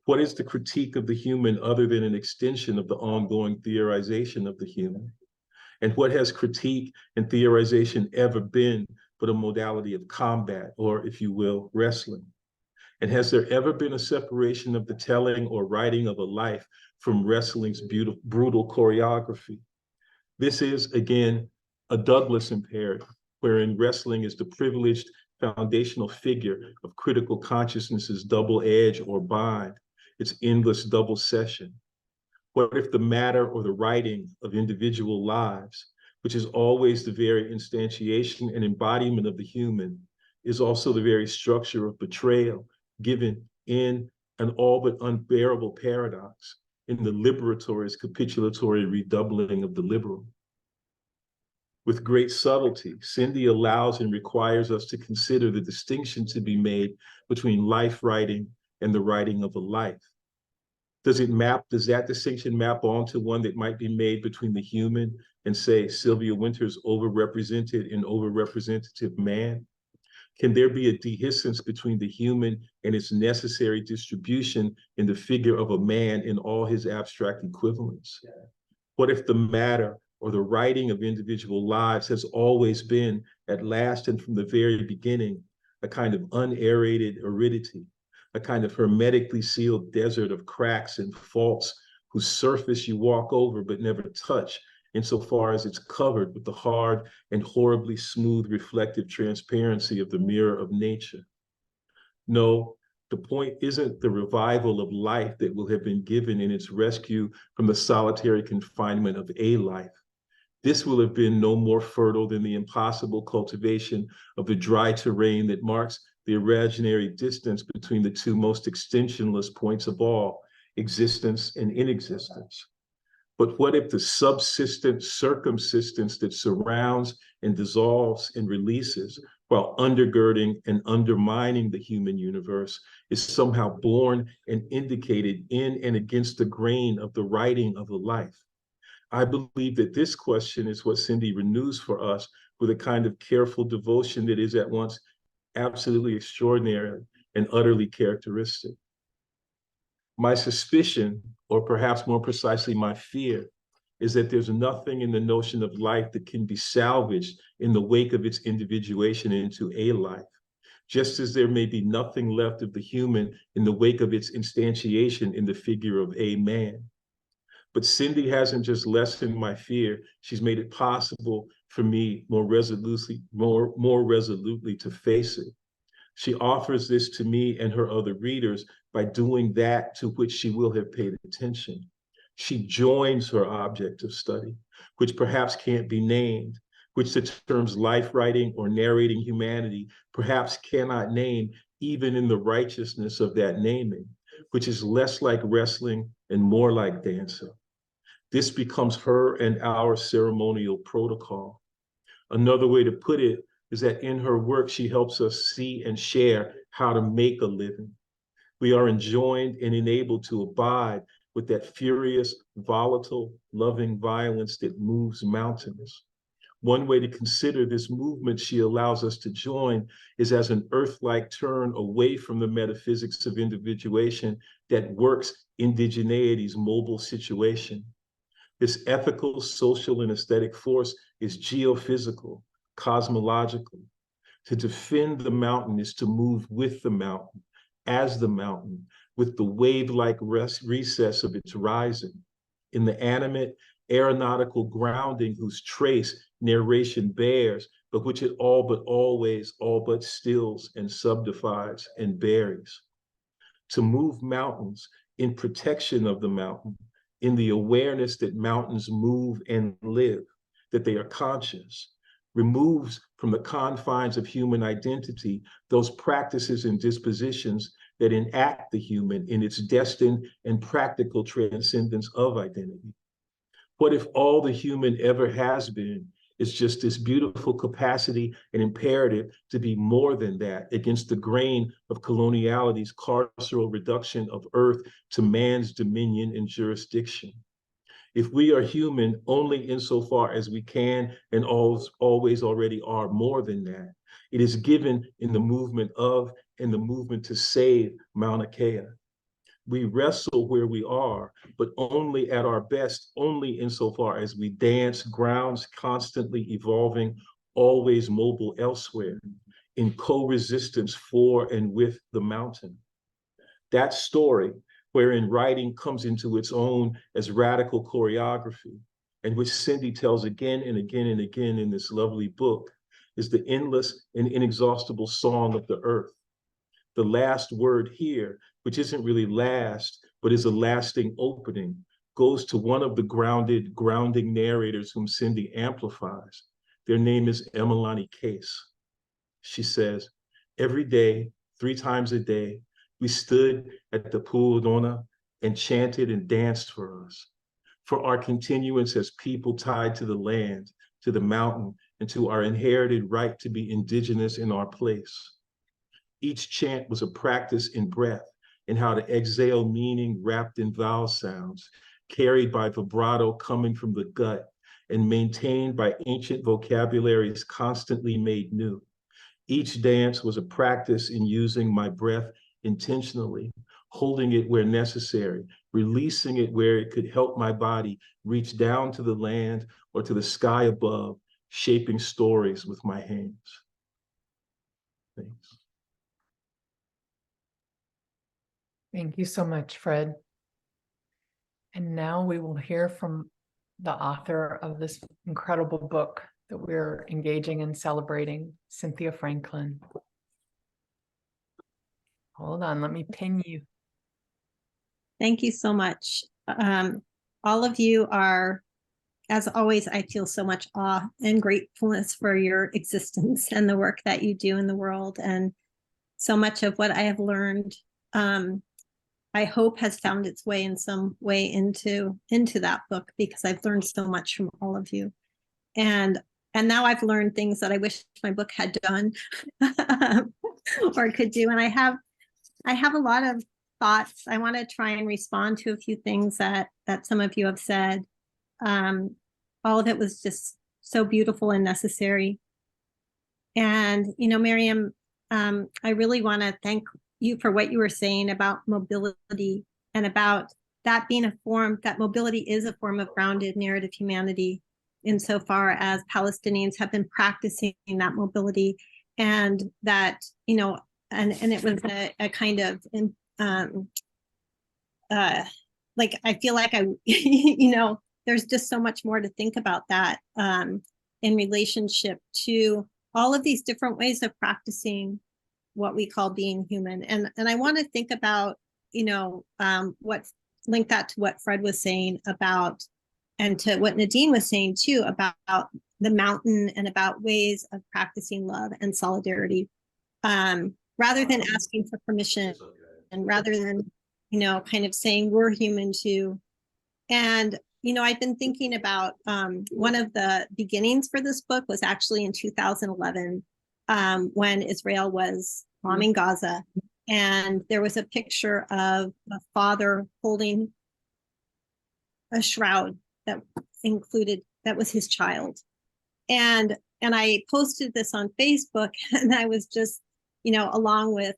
What is the critique of the human other than an extension of the ongoing theorization of the human? And what has critique and theorization ever been but a modality of combat, or if you will, wrestling? And has there ever been a separation of the telling or writing of a life from wrestling's brutal choreography? This is, again, a Douglass imperative, wherein wrestling is the privileged foundational figure of critical consciousness's double edge or bind, its endless double session. What if the matter or the writing of individual lives, which is always the very instantiation and embodiment of the human, is also the very structure of betrayal, given in an all but unbearable paradox, in the liberatory's capitulatory redoubling of the liberal? With great subtlety, Cindy allows and requires us to consider the distinction to be made between life writing and the writing of a life. Does that distinction map onto one that might be made between the human and, say, Sylvia Wynter's overrepresented and overrepresentative man? Can there be a dehiscence between the human and its necessary distribution in the figure of a man in all his abstract equivalents? What if the matter or the writing of individual lives has always been, at last and from the very beginning, a kind of unaerated aridity, a kind of hermetically sealed desert of cracks and faults whose surface you walk over but never touch, insofar as it's covered with the hard and horribly smooth reflective transparency of the mirror of nature? No, the point isn't the revival of life that will have been given in its rescue from the solitary confinement of a life. This will have been no more fertile than the impossible cultivation of the dry terrain that marks the imaginary distance between the two most extensionless points of all, existence and inexistence. But what if the subsistent circumsistence that surrounds and dissolves and releases while undergirding and undermining the human universe is somehow born and indicated in and against the grain of the writing of a life? I believe that this question is what Cindy renews for us with a kind of careful devotion that is at once absolutely extraordinary and utterly characteristic. My suspicion, or perhaps more precisely my fear, is that there's nothing in the notion of life that can be salvaged in the wake of its individuation into a life, just as there may be nothing left of the human in the wake of its instantiation in the figure of a man. But Cindy hasn't just lessened my fear, she's made it possible for me more resolutely to face it. She offers this to me and her other readers by doing that to which she will have paid attention. She joins her object of study, which perhaps can't be named, which the terms life writing or narrating humanity perhaps cannot name, even in the righteousness of that naming, which is less like wrestling and more like dancing. This becomes her and our ceremonial protocol. Another way to put it is that in her work, she helps us see and share how to make a living. We are enjoined and enabled to abide with that furious, volatile, loving violence that moves mountains. One way to consider this movement she allows us to join is as an earth-like turn away from the metaphysics of individuation that works indigeneity's mobile situation. This ethical, social, and aesthetic force is geophysical, cosmological. To defend the mountain is to move with the mountain, as the mountain, with the wave-like recess of its rising. In the animate, aeronautical grounding whose trace narration bears, but which it all but always, all but stills and subdivides and buries. To move mountains in protection of the mountain, in the awareness that mountains move and live, that they are conscious, removes from the confines of human identity those practices and dispositions that enact the human in its destined and practical transcendence of identity. What if all the human ever has been is just this beautiful capacity and imperative to be more than that against the grain of coloniality's carceral reduction of earth to man's dominion and jurisdiction? If we are human only insofar as we can and always already are more than that, it is given in the movement of and the movement to save Mauna Kea. We wrestle where we are, but only at our best, only insofar as we dance grounds constantly evolving, always mobile elsewhere, in co-resistance for and with the mountain. That story, wherein writing comes into its own as radical choreography, and which Cindy tells again and again and again in this lovely book, is the endless and inexhaustible song of the earth. The last word here, which isn't really last, but is a lasting opening, goes to one of the grounding narrators whom Cindy amplifies. Their name is Kēhaulani. She says, every day, 3 times a day, we stood at the pu'udona and chanted and danced for us, for our continuance as people tied to the land, to the mountain, and to our inherited right to be indigenous in our place. Each chant was a practice in breath, in how to exhale meaning wrapped in vowel sounds, carried by vibrato coming from the gut, and maintained by ancient vocabularies constantly made new. Each dance was a practice in using my breath intentionally, holding it where necessary, releasing it where it could help my body reach down to the land or to the sky above, shaping stories with my hands. Thanks. Thank you so much, Fred. And now we will hear from the author of this incredible book that we're engaging and celebrating, Cynthia Franklin. Hold on, let me pin you. Thank you so much. All of you are, as always, I feel so much awe and gratefulness for your existence and the work that you do in the world. And so much of what I have learned, I hope has found its way in some way into that book, because I've learned so much from all of you. And now I've learned things that I wish my book had done or could do. And I have a lot of thoughts. I want to try and respond to a few things that some of you have said. All of it was just so beautiful and necessary. And, you know, Maryam, I really want to thank you for what you were saying about mobility and about that being a form, that mobility is a form of grounded narrative humanity insofar as Palestinians have been practicing that mobility, and that, you know, and it was a kind of like, I feel like you know, there's just so much more to think about that in relationship to all of these different ways of practicing what we call being human. And I want to think about, you know, link that to what Fred was saying about, and to what Nadine was saying too, about the mountain and about ways of practicing love and solidarity, rather than asking for permission, and rather than, you know, kind of saying we're human too. And, you know, I've been thinking about one of the beginnings for this book was actually in 2011, when Israel was bombing Gaza. And there was a picture of a father holding a shroud that was his child. And I posted this on Facebook, and I was just, you know, along with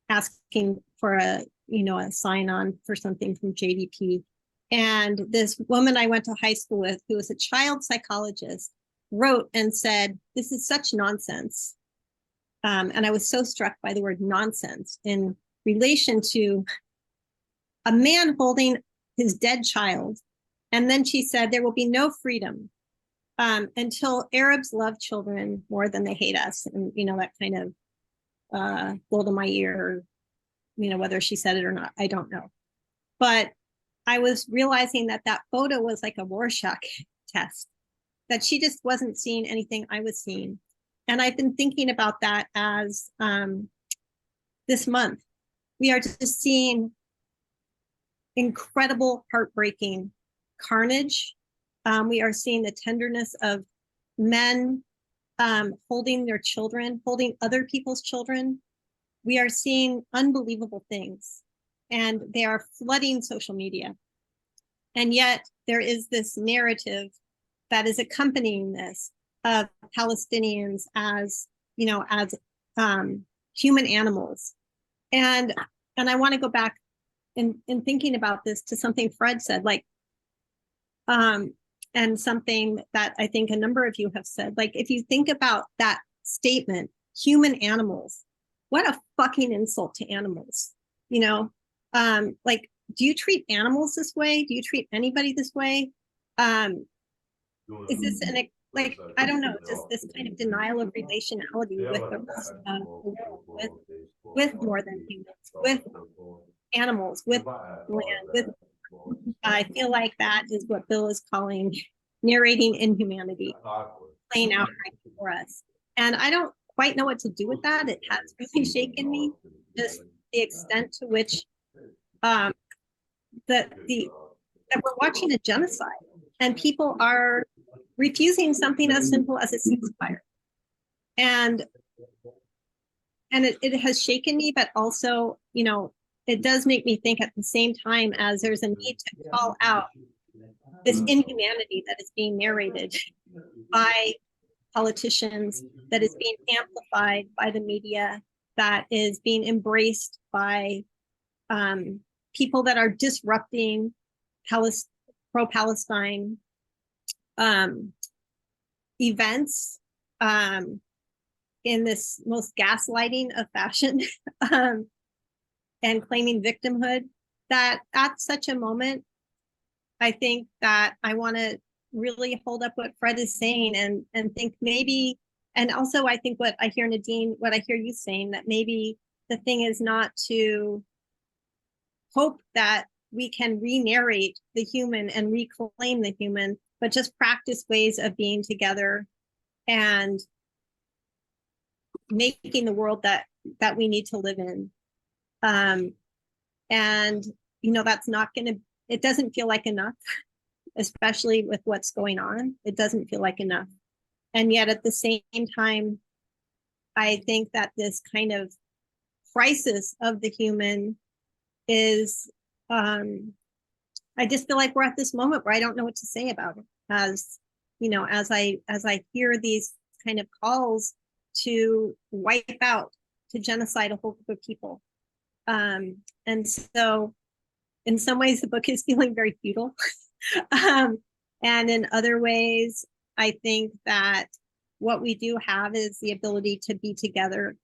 asking for a sign on for something from JDP. And this woman I went to high school with, who was a child psychologist, wrote and said, "This is such nonsense." And I was so struck by the word nonsense in relation to a man holding his dead child. And then she said, "There will be no freedom until Arabs love children more than they hate us." And, you know, that kind of rolled in my ear, you know, whether she said it or not, I don't know. But I was realizing that that photo was like a Rorschach test, that she just wasn't seeing anything I was seeing. And I've been thinking about that as this month, we are just seeing incredible, heartbreaking carnage. We are seeing the tenderness of men holding their children, holding other people's children. We are seeing unbelievable things, and they are flooding social media. And yet there is this narrative that is accompanying this of Palestinians as, you know, as human animals. And I want to go back in thinking about this to something Fred said, like, and something that I think a number of you have said, like, if you think about that statement, human animals, what a fucking insult to animals, you know? Like, do you treat animals this way? Do you treat anybody this way? Is this like, I don't know, just this kind of denial of relationality with the rest of the world, with more than humans, with animals, with land, with, I feel like that is what Bill is calling narrating inhumanity, playing out right for us. And I don't quite know what to do with that. It has really shaken me, just the extent to which that we're watching a genocide, and people are refusing something as simple as a ceasefire. And it has shaken me, but also, you know, it does make me think at the same time as there's a need to call out this inhumanity that is being narrated by politicians, that is being amplified by the media, that is being embraced by people that are disrupting pro-Palestine events in this most gaslighting of fashion, and claiming victimhood. That at such a moment, I think that I want to really hold up what Fred is saying and think maybe, and also I think what I hear Nadine, what I hear you saying, that maybe the thing is not to hope that we can re-narrate the human and reclaim the human, but just practice ways of being together and making the world that we need to live in. And, you know, that's not going to, it doesn't feel like enough, especially with what's going on. It doesn't feel like enough. And yet at the same time, I think that this kind of crisis of the human is, I just feel like we're at this moment where I don't know what to say about it. As, you know, as I hear these kind of calls to wipe out, to genocide a whole group of people. And so in some ways the book is feeling very futile. And in other ways, I think that what we do have is the ability to be together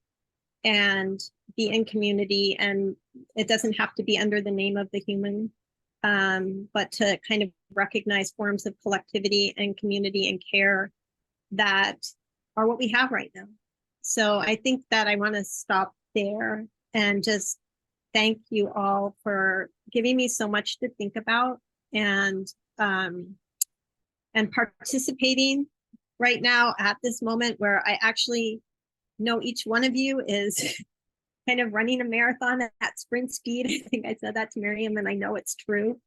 and be in community. And it doesn't have to be under the name of the human, but to kind of recognize forms of collectivity and community and care that are what we have right now. So I think that I want to stop there and just thank you all for giving me so much to think about and participating right now at this moment where I actually know each one of you is kind of running a marathon at sprint speed. I think I said that to Maryam, and I know it's true.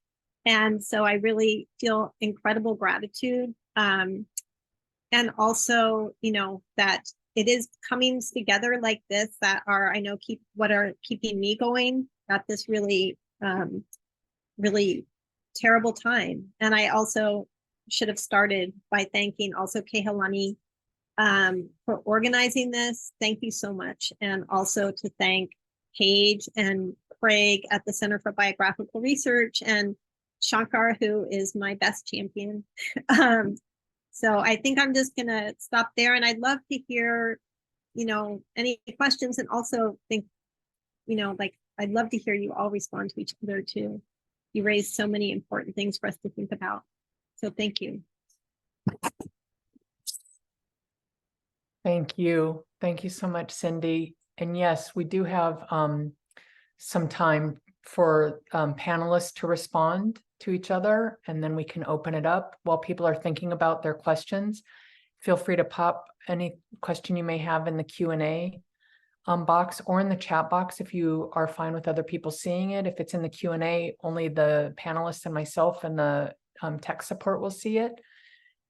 And so I really feel incredible gratitude. And also, you know, that it is comings together like this that are, I know, what are keeping me going at this really, really terrible time. And I also should have started by thanking also Kēhaulani for organizing this. Thank you so much. And also to thank Paige and Craig at the Center for Biographical Research and Shankar, who is my best champion. So I think I'm just gonna stop there, and I'd love to hear, you know, any questions, and also think, you know, like I'd love to hear you all respond to each other too. You raised so many important things for us to think about. So thank you. Thank you. Thank you so much, Cindy. And yes, we do have some time for panelists to respond to each other, and then we can open it up while people are thinking about their questions. Feel free to pop any question you may have in the Q&A box or in the chat box if you are fine with other people seeing it. If it's in the Q&A, only the panelists and myself and the tech support will see it.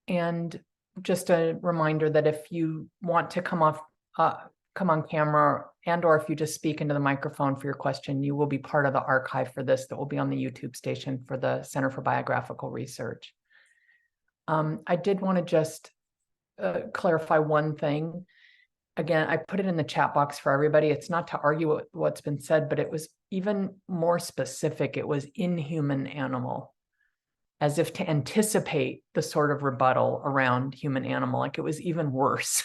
And just a reminder that if you want to come on camera, and or if you just speak into the microphone for your question, you will be part of the archive for this that will be on the YouTube station for the Center for Biographical Research. I did want to just clarify one thing. Again, I put it in the chat box for everybody. It's not to argue what's been said, but it was even more specific. It was inhuman animal, as if to anticipate the sort of rebuttal around human animal, like it was even worse.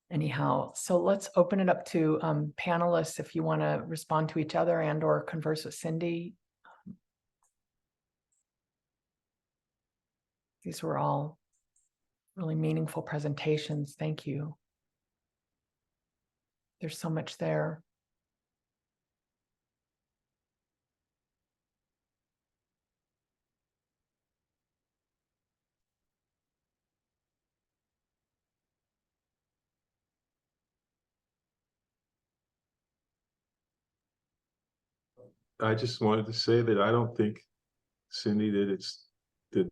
Anyhow, so let's open it up to panelists if you want to respond to each other and or converse with Cindy. These were all really meaningful presentations. Thank you. There's so much there. I just wanted to say that I don't think, Cindy, that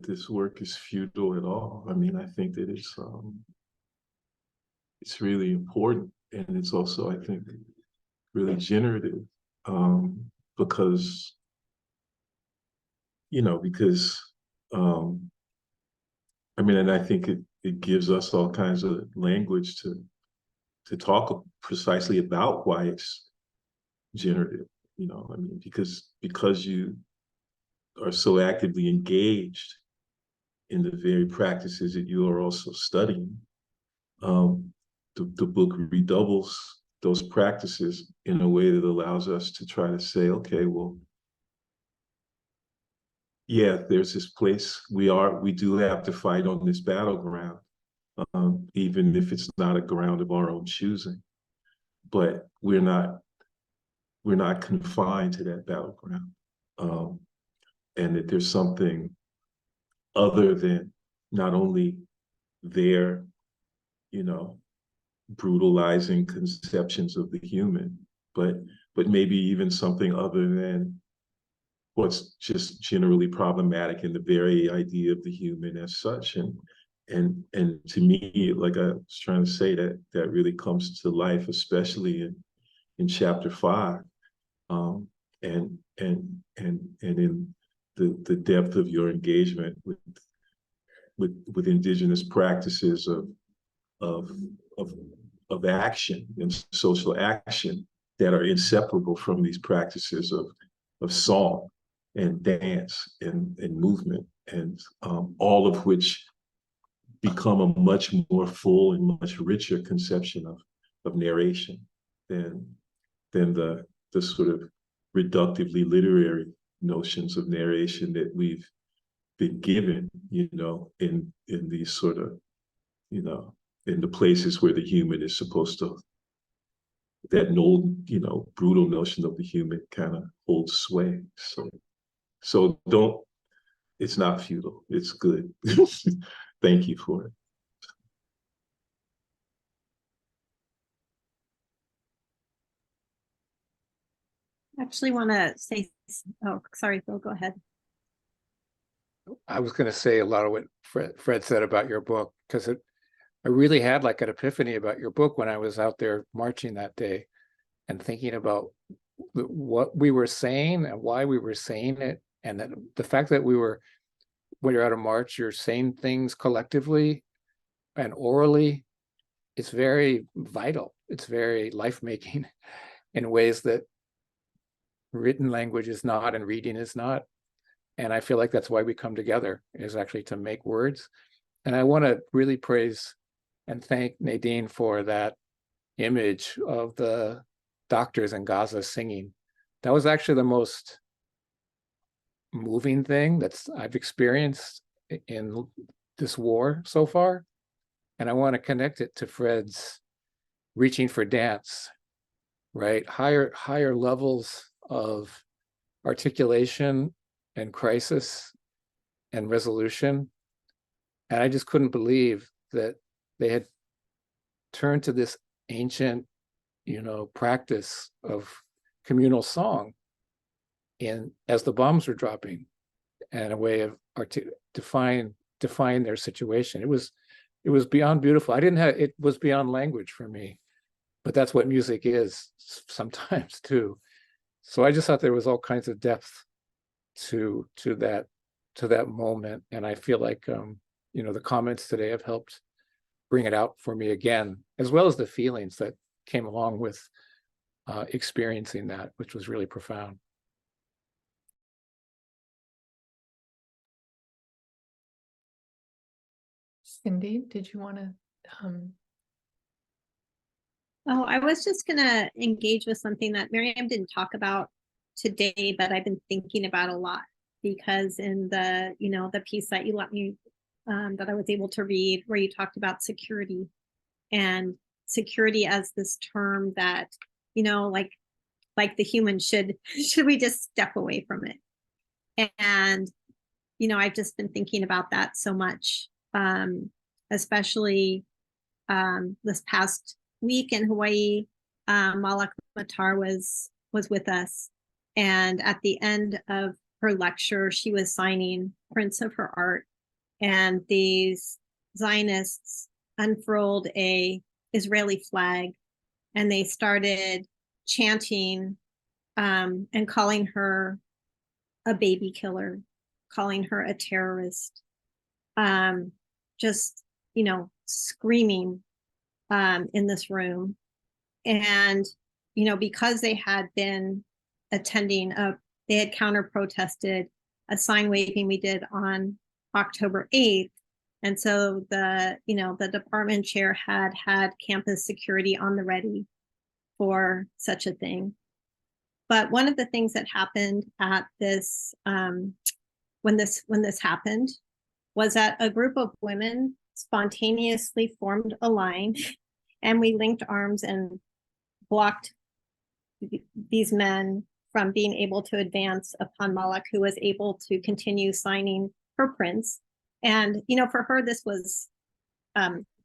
this work is futile at all. I mean, I think that it's really important, and it's also, I think, really generative, because, you know, I mean, and I think it gives us all kinds of language to talk precisely about why it's generative. You know, I mean, because you are so actively engaged in the very practices that you are also studying, the book redoubles those practices in a way that allows us to try to say, okay, well, yeah, there's this place we do have to fight on this battleground, even if it's not a ground of our own choosing, but we're not confined to that battleground, and that there's something other than not only their, you know, brutalizing conceptions of the human, but maybe even something other than what's just generally problematic in the very idea of the human as such. And to me, like I was trying to say, that really comes to life, especially in chapter 5. And in the depth of your engagement with indigenous practices of action and social action that are inseparable from these practices of song and dance and movement, and all of which become a much more full and much richer conception of narration than the sort of reductively literary notions of narration that we've been given, you know, in these sort of, you know, in the places where the human is supposed to, that old, you know, brutal notion of the human kind of holds sway. So don't, it's not futile, it's good. Thank you for it. I actually want to say, oh, sorry, Phil, go ahead. I was going to say a lot of what Fred said about your book, because I really had like an epiphany about your book when I was out there marching that day and thinking about what we were saying and why we were saying it. And that the fact that when you're out of march, you're saying things collectively and orally. It's very vital. It's very life-making in ways that written language is not and reading is not. And I feel like that's why we come together, is actually to make words. And I want to really praise and thank Nadine for that image of the doctors in Gaza singing. That was actually the most moving thing I've experienced in this war so far. And I want to connect it to Fred's reaching for dance, right? Higher levels of articulation and crisis and resolution. And I just couldn't believe that they had turned to this ancient, you know, practice of communal song as the bombs were dropping, and a way of define their situation. It was beyond beautiful. It was beyond language for me, but that's what music is sometimes too. So I just thought there was all kinds of depth to that moment, and I feel like you know, the comments today have helped bring it out for me again, as well as the feelings that came along with experiencing that, which was really profound. Cindy, did you want to? Oh, I was just going to engage with something that Maryam didn't talk about today, but I've been thinking about a lot, because in the, you know, the piece that you let me, that I was able to read, where you talked about security, and security as this term that, you know, like the human should we just step away from it? And, you know, I've just been thinking about that so much, especially this past week in Hawaii. Malak Matar was with us, and at the end of her lecture, she was signing prints of her art, and these Zionists unfurled a Israeli flag, and they started chanting and calling her a baby killer, calling her a terrorist, just, you know, screaming in this room. And, you know, because they had been attending they had counter protested a sign waving we did on October 8th. And so the department chair had campus security on the ready for such a thing. But one of the things that happened at this, when this happened, was that a group of women spontaneously formed a line, and we linked arms and blocked these men from being able to advance upon Malak, who was able to continue signing her prints. And, you know, for her, this was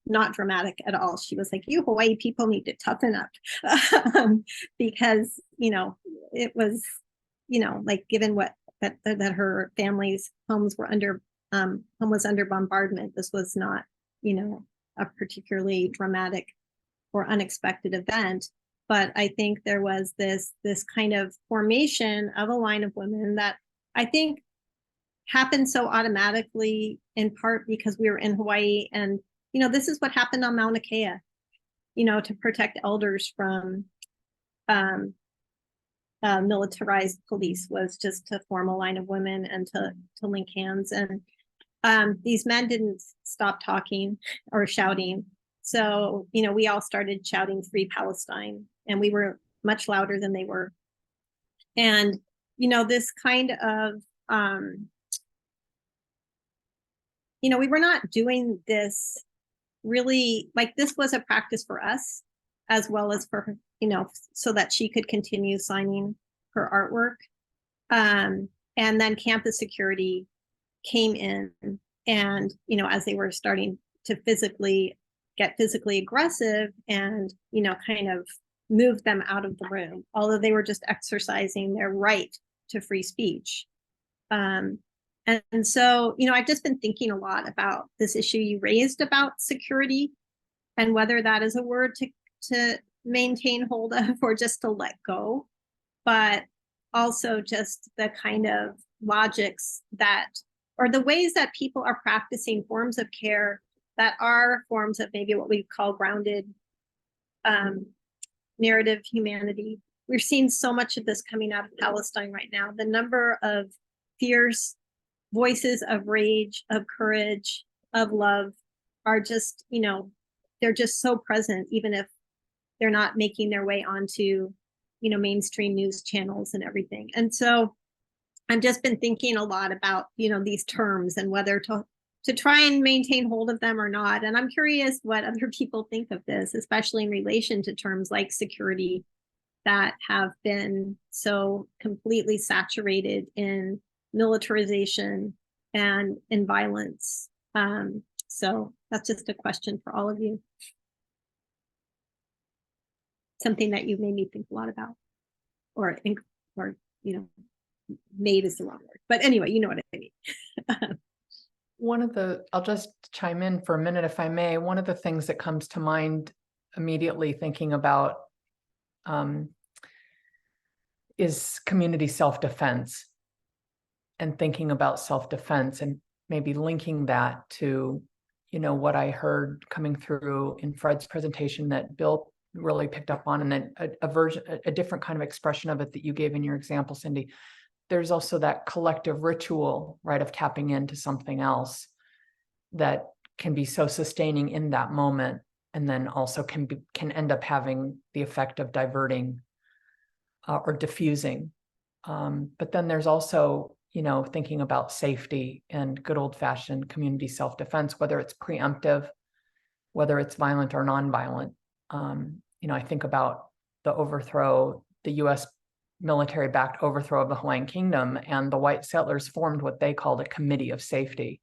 not dramatic at all. She was like, you Hawaii people need to toughen up, because, you know, it was, you know, like, given that her family's homes were under home was under bombardment, this was not, you know, a particularly dramatic or unexpected event. But I think there was this kind of formation of a line of women that I think happened so automatically, in part because we were in Hawaii. And, you know, this is what happened on Mauna Kea, you know, to protect elders from militarized police, was just to form a line of women and to link hands. And these men didn't stop talking or shouting. So, you know, we all started shouting "Free Palestine," and we were much louder than they were. And, you know, this kind of, you know, we were not doing this really, like, this was a practice for us as well as for her, you know, so that she could continue signing her artwork. And then campus security came in, and, you know, as they were starting to get physically aggressive and, you know, kind of move them out of the room, although they were just exercising their right to free speech. And so, you know, I've just been thinking a lot about this issue you raised about security and whether that is a word to maintain hold of or just to let go, but also just the kind of logics that, or the ways that people are practicing forms of care that are forms of maybe what we call grounded narrative humanity. We're seeing so much of this coming out of Palestine right now. The number of fierce voices of rage, of courage, of love are just, you know, they're just so present, even if they're not making their way onto, you know, mainstream news channels and everything. And so I've just been thinking a lot about, you know, these terms and whether to try and maintain hold of them or not. And I'm curious what other people think of this, especially in relation to terms like security that have been so completely saturated in militarization and in violence. So that's just a question for all of you. Something that you made me think a lot about, or you know, made is the wrong word, but anyway, you know what I mean. I'll just chime in for a minute if I may. One of the things that comes to mind immediately thinking about is community self-defense, and thinking about self-defense and maybe linking that to, you know, what I heard coming through in Fred's presentation that Bill really picked up on, and then a different kind of expression of it that you gave in your example, Cindy. There's also that collective ritual, right, of tapping into something else that can be so sustaining in that moment, and then also can end up having the effect of diverting or diffusing. But then there's also, you know, thinking about safety and good old-fashioned community self-defense, whether it's preemptive, whether it's violent or nonviolent. You know, I think about the U.S. military-backed overthrow of the Hawaiian Kingdom, and the white settlers formed what they called a committee of safety.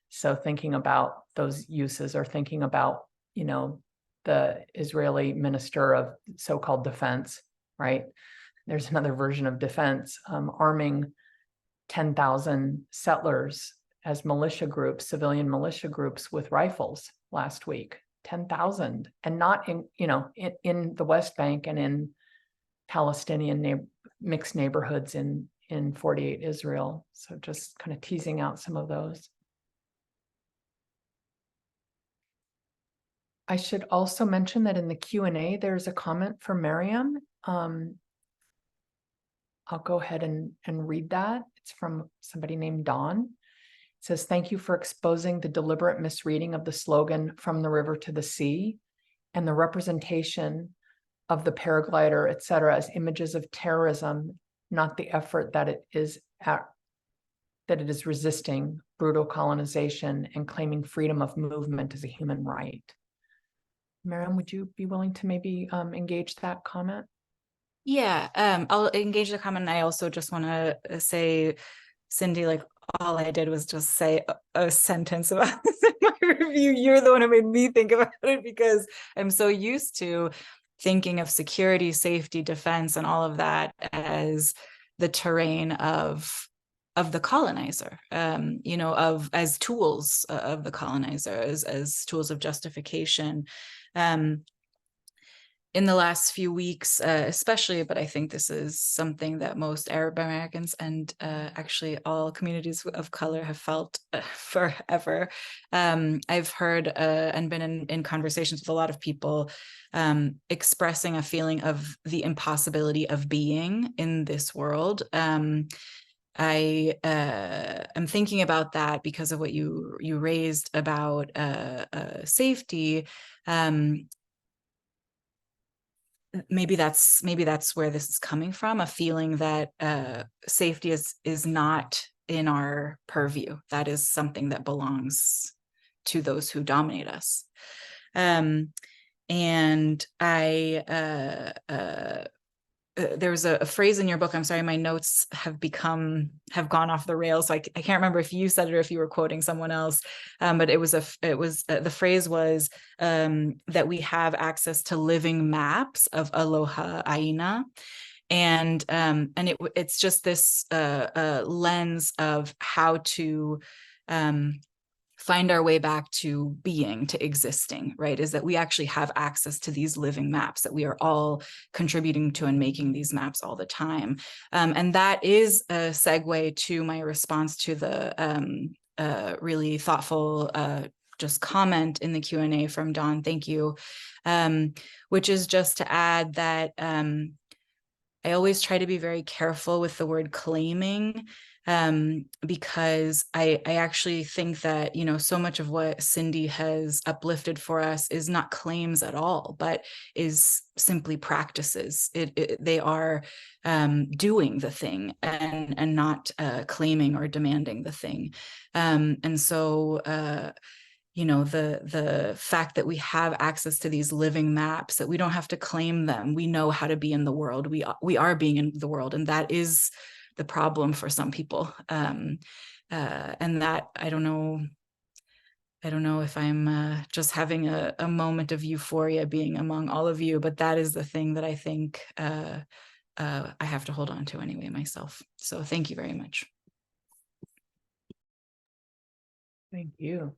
So thinking about those uses, or thinking about, you know, the Israeli minister of so-called defense, right? There's another version of defense, arming 10,000 settlers as militia groups, civilian militia groups with rifles last week, 10,000, and not in, you know, in the West Bank and in Palestinian mixed neighborhoods in 48 Israel. So just kind of teasing out some of those. I should also mention that in the Q&A, there's a comment for Maryam. I'll go ahead and read that. It's from somebody named Dawn. It says, "Thank you for exposing the deliberate misreading of the slogan 'From the river to the sea' and the representation of the paraglider, etc., as images of terrorism, not the effort that it is resisting brutal colonization and claiming freedom of movement as a human right." Maryam, would you be willing to maybe engage that comment? Yeah, I'll engage the comment. I also just want to say, Cindy, like, all I did was just say a sentence about this in my review. You're the one who made me think about it, because I'm so used to thinking of security, safety, defense, and all of that as the terrain of the colonizer, you know, as tools of the colonizer, as tools of justification. In the last few weeks, especially, but I think this is something that most Arab Americans and actually all communities of color have felt forever. I've heard and been in conversations with a lot of people expressing a feeling of the impossibility of being in this world. am thinking about that because of what you raised about safety. Maybe that's where this is coming from, a feeling that safety is not in our purview. That is something that belongs to those who dominate us. And there's a phrase in your book, I'm sorry, my notes have gone off the rails. So I can't remember if you said it or if you were quoting someone else, but the phrase was that we have access to living maps of Aloha Aina. And it's just this lens of how to find our way back to being, to existing, right? Is that we actually have access to these living maps, that we are all contributing to and making these maps all the time. And that is a segue to my response to the really thoughtful just comment in the Q&A from Dawn, thank you, which is just to add that I always try to be very careful with the word claiming, because I actually think that, so much of what Cindy has uplifted for us is not claims at all, but is simply practices. They are doing the thing and not claiming or demanding the thing. And so, the fact that we have access to these living maps, that we don't have to claim them, we know how to be in the world. We are being in the world, and that is the problem for some people. And that I don't know if I'm just having a moment of euphoria being among all of you, but that is the thing that I think I have to hold on to anyway myself. So thank you very much. Thank you.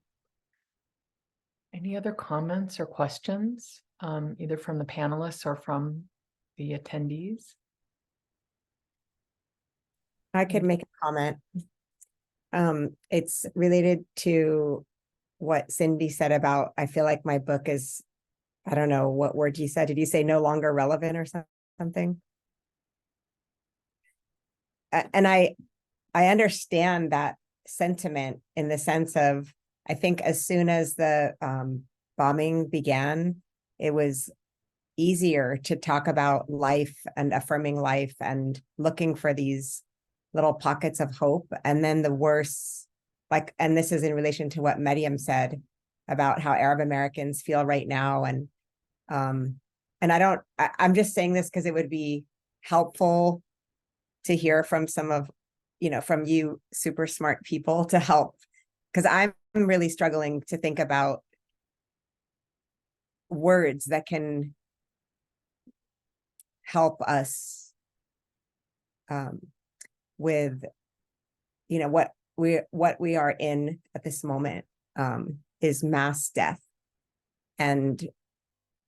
Any other comments or questions, either from the panelists or from the attendees? I could make a comment. It's related to what Cindy said about, I feel like my book is, I don't know what word you said. Did you say no longer relevant or something? And I understand that sentiment in the sense of, I think as soon as the bombing began, it was easier to talk about life and affirming life and looking for these little pockets of hope. And then the worse, and this is in relation to what Maryam said about how Arab Americans feel right now. And I'm just saying this because it would be helpful to hear from some of, from you super smart people to help, because I'm really struggling to think about words that can help us with, what we are in at this moment is mass death. And,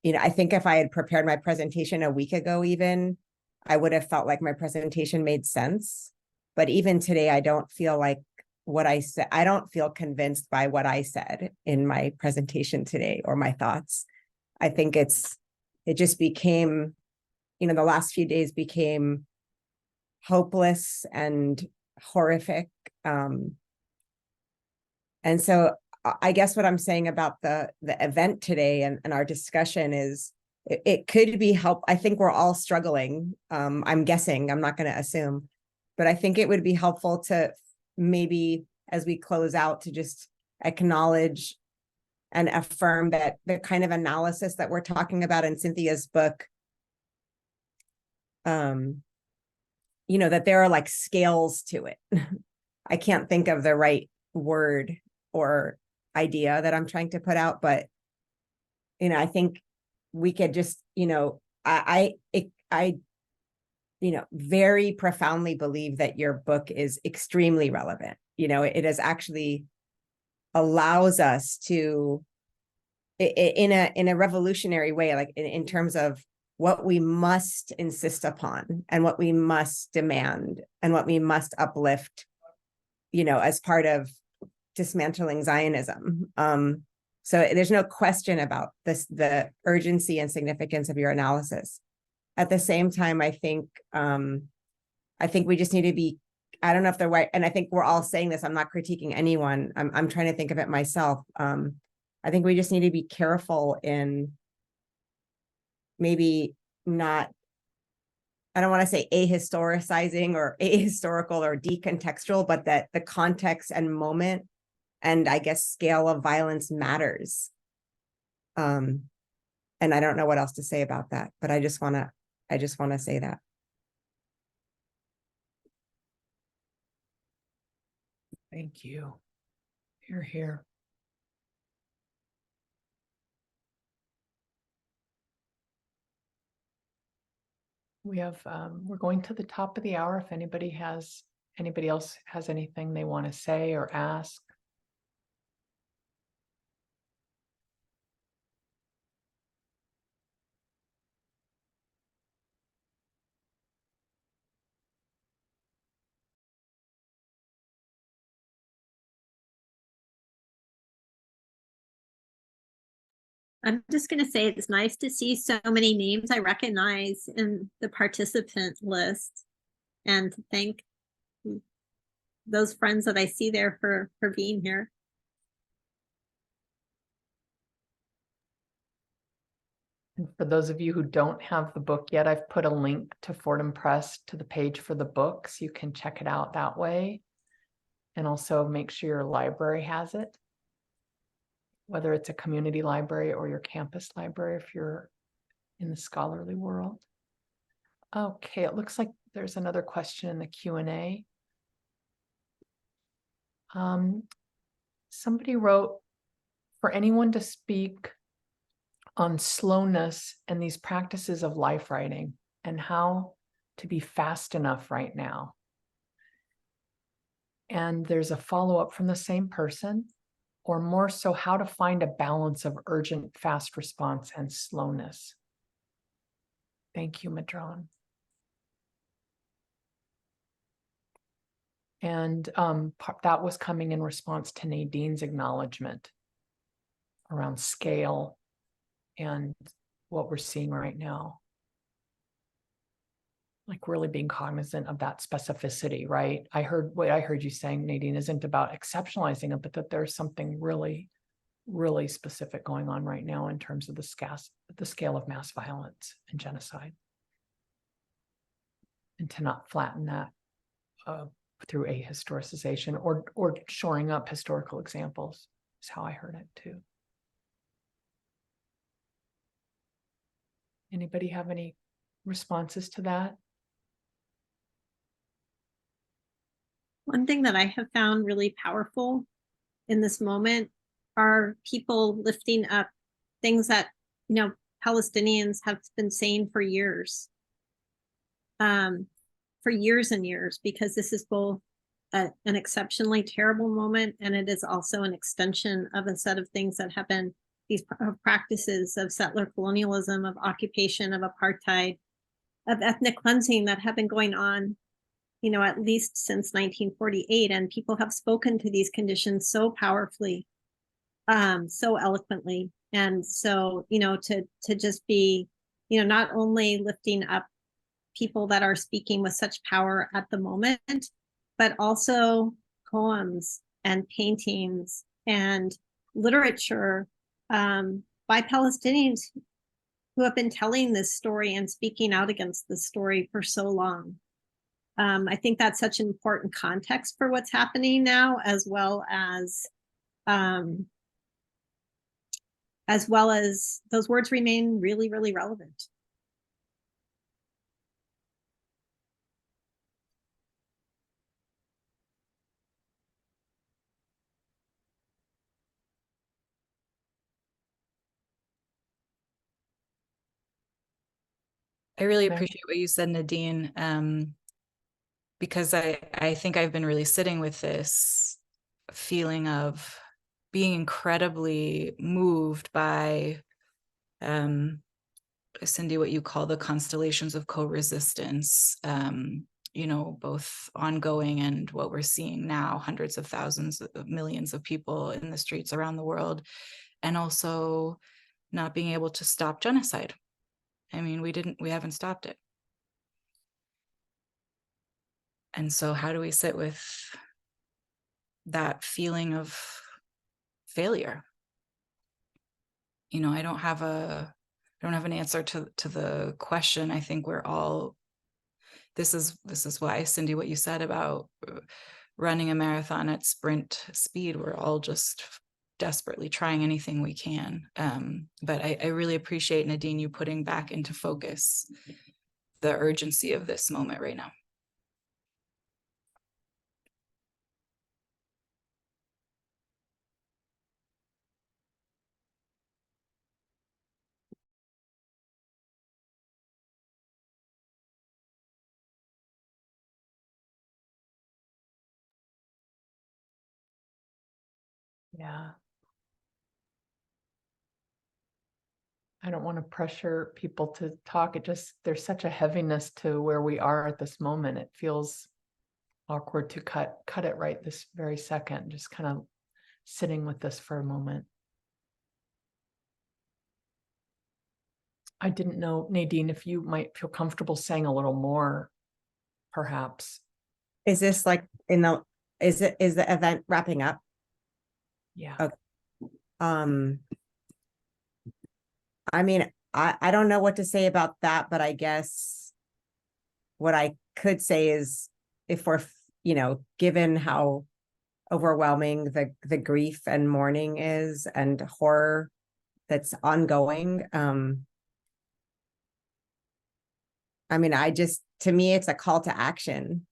I think if I had prepared my presentation a week ago, even, I would have felt like my presentation made sense. But even today, I don't feel like what I said, I don't feel convinced by what I said in my presentation today or my thoughts. I think it just became, the last few days became hopeless and horrific. And so I guess what I'm saying about the event today and our discussion is it could be help. I think we're all struggling. I'm guessing, I'm not going to assume, but I think it would be helpful to maybe as we close out to just acknowledge and affirm that the kind of analysis that we're talking about in Cynthia's book, that there are like scales to it. I can't think of the right word or idea that I'm trying to put out, but, I think we could just, I very profoundly believe that your book is extremely relevant. It is actually allows us to, in a revolutionary way, like in terms of what we must insist upon and what we must demand and what we must uplift, as part of dismantling Zionism. So there's no question about this, the urgency and significance of your analysis. At the same time, I think we just need to be I don't know if they're right. And I think we're all saying this. I'm not critiquing anyone. I'm trying to think of it myself. I think we just need to be careful in maybe not, I don't want to say ahistoricizing or ahistorical or decontextual, but that the context and moment and I guess scale of violence matters. And I don't know what else to say about that, but I just want to say that. Thank you. You're here. We have, we're going to the top of the hour. If anybody else has anything they want to say or ask. I'm just going to say it's nice to see so many names I recognize in the participant list, and to thank those friends that I see there for being here. And for those of you who don't have the book yet, I've put a link to Fordham Press to the page for the book, so you can check it out that way. And also make sure your library has it, whether it's a community library or your campus library if you're in the scholarly world. Okay, it looks like there's another question in the Q&A. Somebody wrote, for anyone to speak on slowness and these practices of life writing and how to be fast enough right now. And there's a follow-up from the same person, or more so, how to find a balance of urgent, fast response and slowness. Thank you, Madron. And that was coming in response to Nadine's acknowledgement around scale and what we're seeing right now. Like really being cognizant of that specificity, right? What I heard you saying, Nadine, isn't about exceptionalizing it, but that there's something really, really specific going on right now in terms of the scale of mass violence and genocide. And to not flatten that through ahistoricization or shoring up historical examples is how I heard it too. Anybody have any responses to that? One thing that I have found really powerful in this moment are people lifting up things that, Palestinians have been saying for years. For years and years, because this is both an exceptionally terrible moment, and it is also an extension of a set of things that have been these practices of settler colonialism, of occupation, of apartheid, of ethnic cleansing that have been going on, at least since 1948. And people have spoken to these conditions so powerfully, so eloquently. And so, to just be, not only lifting up people that are speaking with such power at the moment, but also poems and paintings and literature by Palestinians who have been telling this story and speaking out against this story for so long. I think that's such an important context for what's happening now, as well as those words remain really, really relevant. I really appreciate what you said, Nadine, because I think I've been really sitting with this feeling of being incredibly moved by, Cindy, what you call the constellations of co-resistance, both ongoing and what we're seeing now, hundreds of thousands of millions of people in the streets around the world, and also not being able to stop genocide. I mean, we haven't stopped it. And so how do we sit with that feeling of failure? You know, I don't have an answer to the question. I think we're all, this is why, Cindy, what you said about running a marathon at sprint speed, we're all just desperately trying anything we can. But I really appreciate, Nadine, you putting back into focus the urgency of this moment right now. Yeah. I don't want to pressure people to talk. There's such a heaviness to where we are at this moment. It feels awkward to cut it right this very second, just kind of sitting with this for a moment. I didn't know, Nadine, if you might feel comfortable saying a little more, perhaps. Is this like is the event wrapping up? Yeah. Okay. I mean, I don't know what to say about that, but I guess what I could say is, if we're, you know, given how overwhelming the grief and mourning is and horror that's ongoing, I mean, to me, it's a call to action.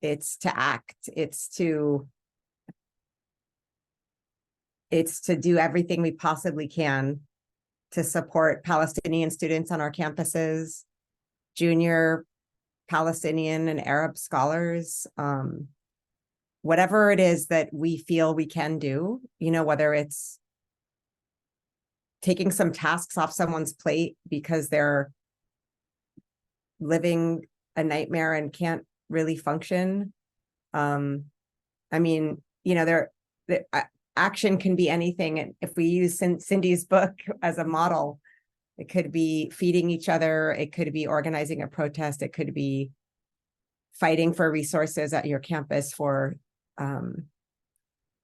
It's to act. It's to do everything we possibly can to support Palestinian students on our campuses, junior Palestinian and Arab scholars, whatever it is that we feel we can do, you know, whether it's taking some tasks off someone's plate because they're living a nightmare and can't really function. I mean, you know, action can be anything. And if we use Cindy's book as a model, it could be feeding each other. It could be organizing a protest. It could be fighting for resources at your campus for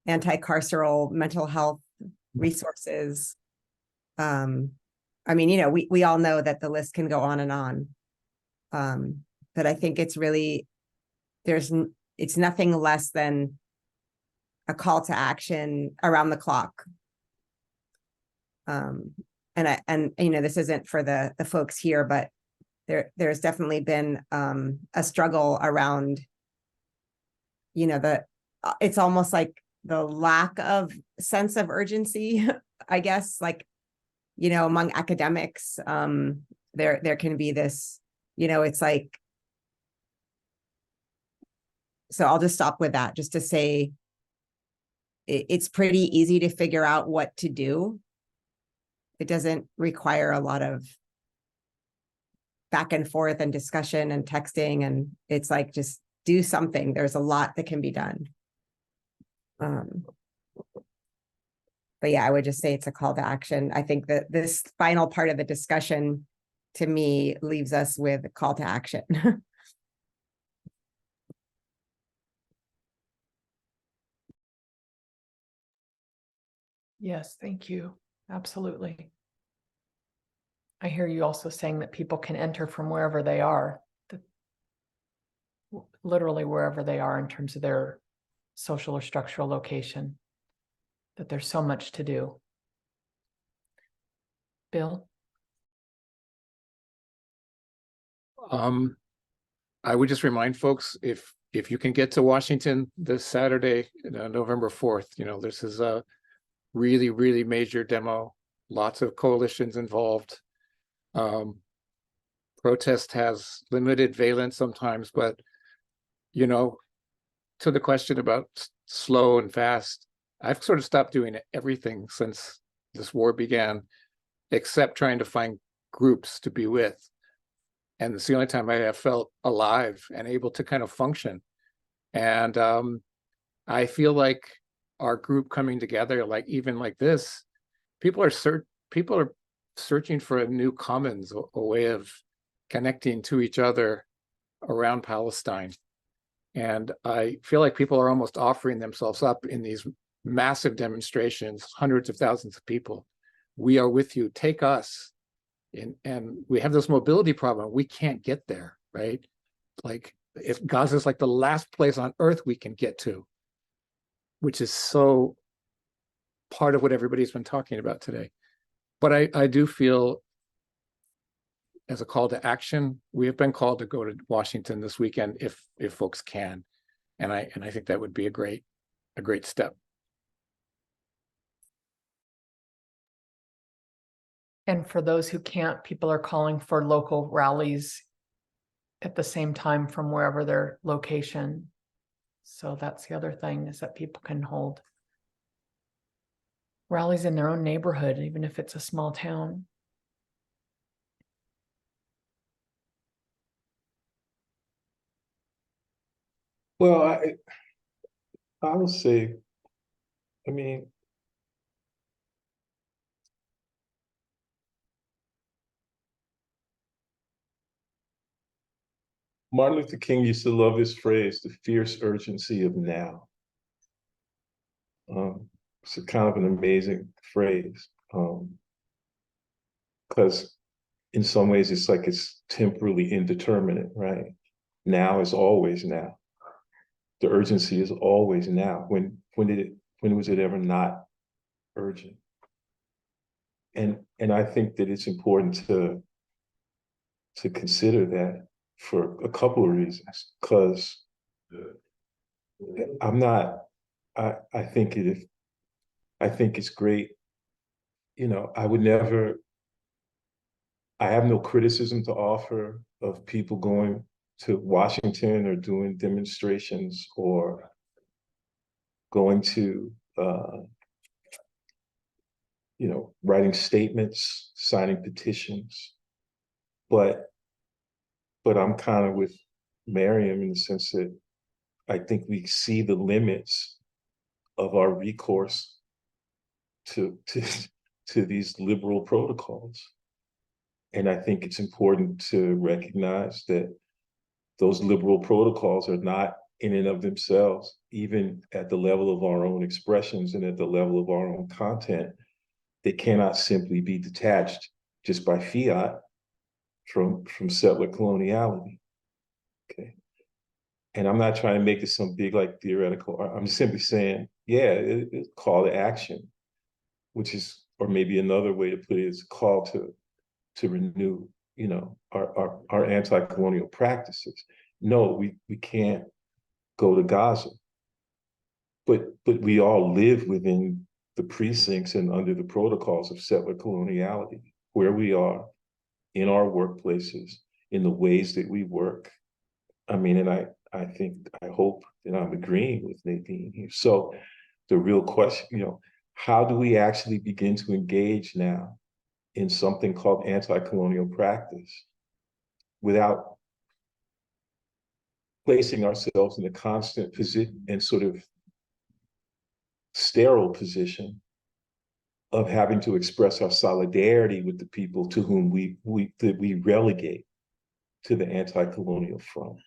anti-carceral mental health resources. I mean, you know, we all know that the list can go on and on. But I think it's really, it's nothing less than a call to action around the clock. And you know, this isn't for the folks here, but there's definitely been a struggle around, you know, it's almost like the lack of sense of urgency, I guess, like, you know, among academics, there can be this, you know, it's like, so I'll just stop with that, just to say it's pretty easy to figure out what to do. It doesn't require a lot of back and forth and discussion and texting, and it's like, just do something. There's a lot that can be done. But yeah, I would just say it's a call to action. I think that this final part of the discussion, to me, leaves us with a call to action. Yes, thank you. Absolutely. I hear you also saying that people can enter from wherever they are, literally wherever they are in terms of their social or structural location, that there's so much to do. Bill? I would just remind folks, if you can get to Washington this Saturday, November 4th, you know, this is a really, really major demo, lots of coalitions involved. Protest has limited valence sometimes, but, you know, to the question about slow and fast, I've sort of stopped doing everything since this war began, except trying to find groups to be with. And it's the only time I have felt alive and able to kind of function. And I feel like our group coming together, like even like this, people are searching for a new commons, a way of connecting to each other around Palestine. And I feel like people are almost offering themselves up in these massive demonstrations, hundreds of thousands of people. We are with you, take us. And we have this mobility problem. We can't get there, right? Like, if Gaza is like the last place on earth we can get to, which is so part of what everybody's been talking about today. But I do feel, as a call to action, we have been called to go to Washington this weekend if folks can, and I think that would be a great step. And for those who can't, people are calling for local rallies at the same time from wherever their location. So that's the other thing, is that people can hold rallies in their own neighborhood, even if it's a small town. Well, I would say, I mean, Martin Luther King used to love his phrase, the fierce urgency of now. It's a kind of an amazing phrase, because in some ways it's like it's temporally indeterminate, right? Now is always now. The urgency is always now. When was it ever not urgent? And I think that it's important to consider that for a couple of reasons. Because I think it's great. You know, I have no criticism to offer of people going to Washington or doing demonstrations or going to, writing statements, signing petitions. But I'm kind of with Maryam in the sense that I think we see the limits of our recourse to these liberal protocols. And I think it's important to recognize that those liberal protocols are not in and of themselves, even at the level of our own expressions and at the level of our own content, they cannot simply be detached just by fiat from settler coloniality. Okay. And I'm not trying to make this some big like theoretical, I'm simply saying, yeah, it's a call to action, which is, or maybe another way to put it is a call to renew, our anti-colonial practices. No, we can't go to Gaza, but we all live within the precincts and under the protocols of settler coloniality, where we are, in our workplaces, in the ways that we work. I mean, and I hope that I'm agreeing with Nadine here. So the real question, how do we actually begin to engage now in something called anti-colonial practice without placing ourselves in a constant position and sort of sterile position of having to express our solidarity with the people to whom we relegate to the anti-colonial front,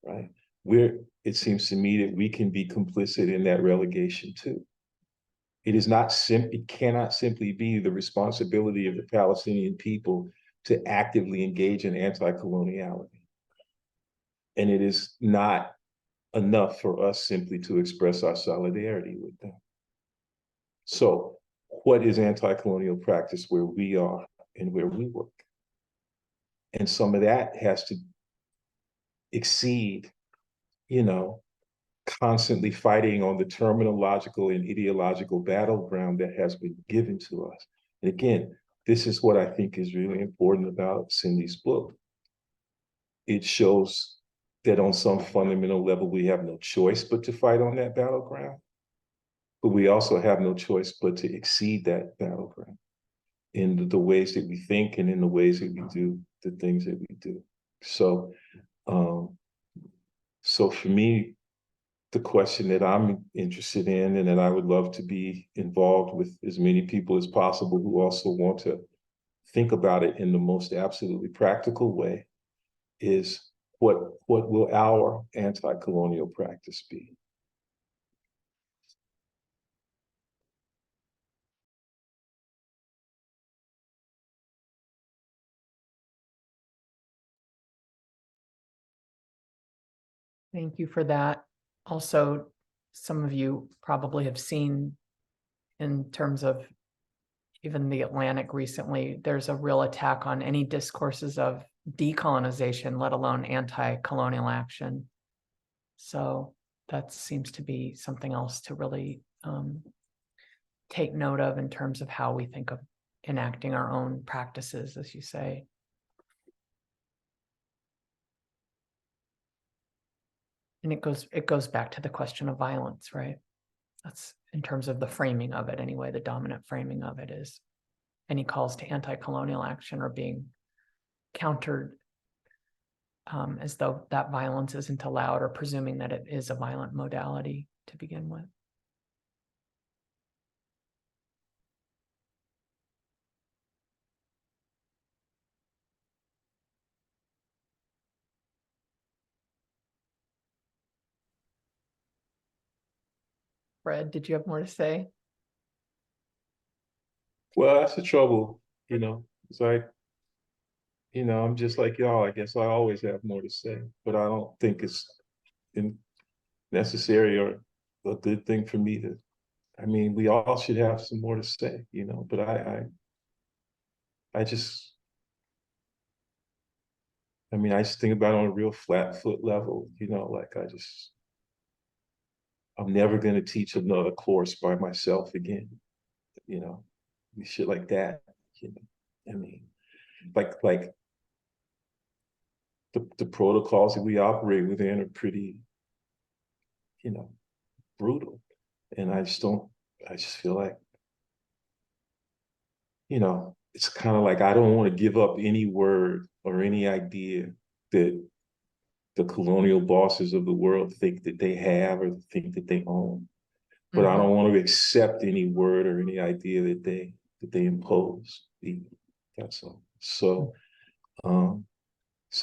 right? It seems to me that we can be complicit in that relegation too. It cannot simply be the responsibility of the Palestinian people to actively engage in anti-coloniality. And it is not enough for us simply to express our solidarity with them. So what is anti-colonial practice where we are and where we work? And some of that has to exceed, constantly fighting on the terminological and ideological battleground that has been given to us. And again, this is what I think is really important about Cindy's book. It shows that on some fundamental level, we have no choice but to fight on that battleground. But we also have no choice but to exceed that battleground in the ways that we think and in the ways that we do the things that we do. So, so for me, the question that I'm interested in and that I would love to be involved with as many people as possible who also want to think about it in the most absolutely practical way is what will our anti-colonial practice be? Thank you for that. Also, some of you probably have seen in terms of even the Atlantic recently, there's a real attack on any discourses of decolonization, let alone anti-colonial action. So that seems to be something else to really take note of in terms of how we think of enacting our own practices, as you say. And it goes back to the question of violence, right? That's in terms of the framing of it anyway. The dominant framing of it is any calls to anti-colonial action are being countered as though that violence isn't allowed, or presuming that it is a violent modality to begin with. Fred, did you have more to say? Well, that's the trouble, it's like, I'm just like y'all. I guess I always have more to say, but I don't think it's necessary or a good thing for me to. I mean, we all should have some more to say, but I just, I just think about it on a real flat foot level, like I'm never going to teach another course by myself again, shit like that, I mean, like the protocols that we operate within are pretty, brutal. And I just feel like, it's kind of like I don't want to give up any word or any idea that the colonial bosses of the world think that they have or think that they own. But I don't want to accept any word or any idea that they impose. That's all. So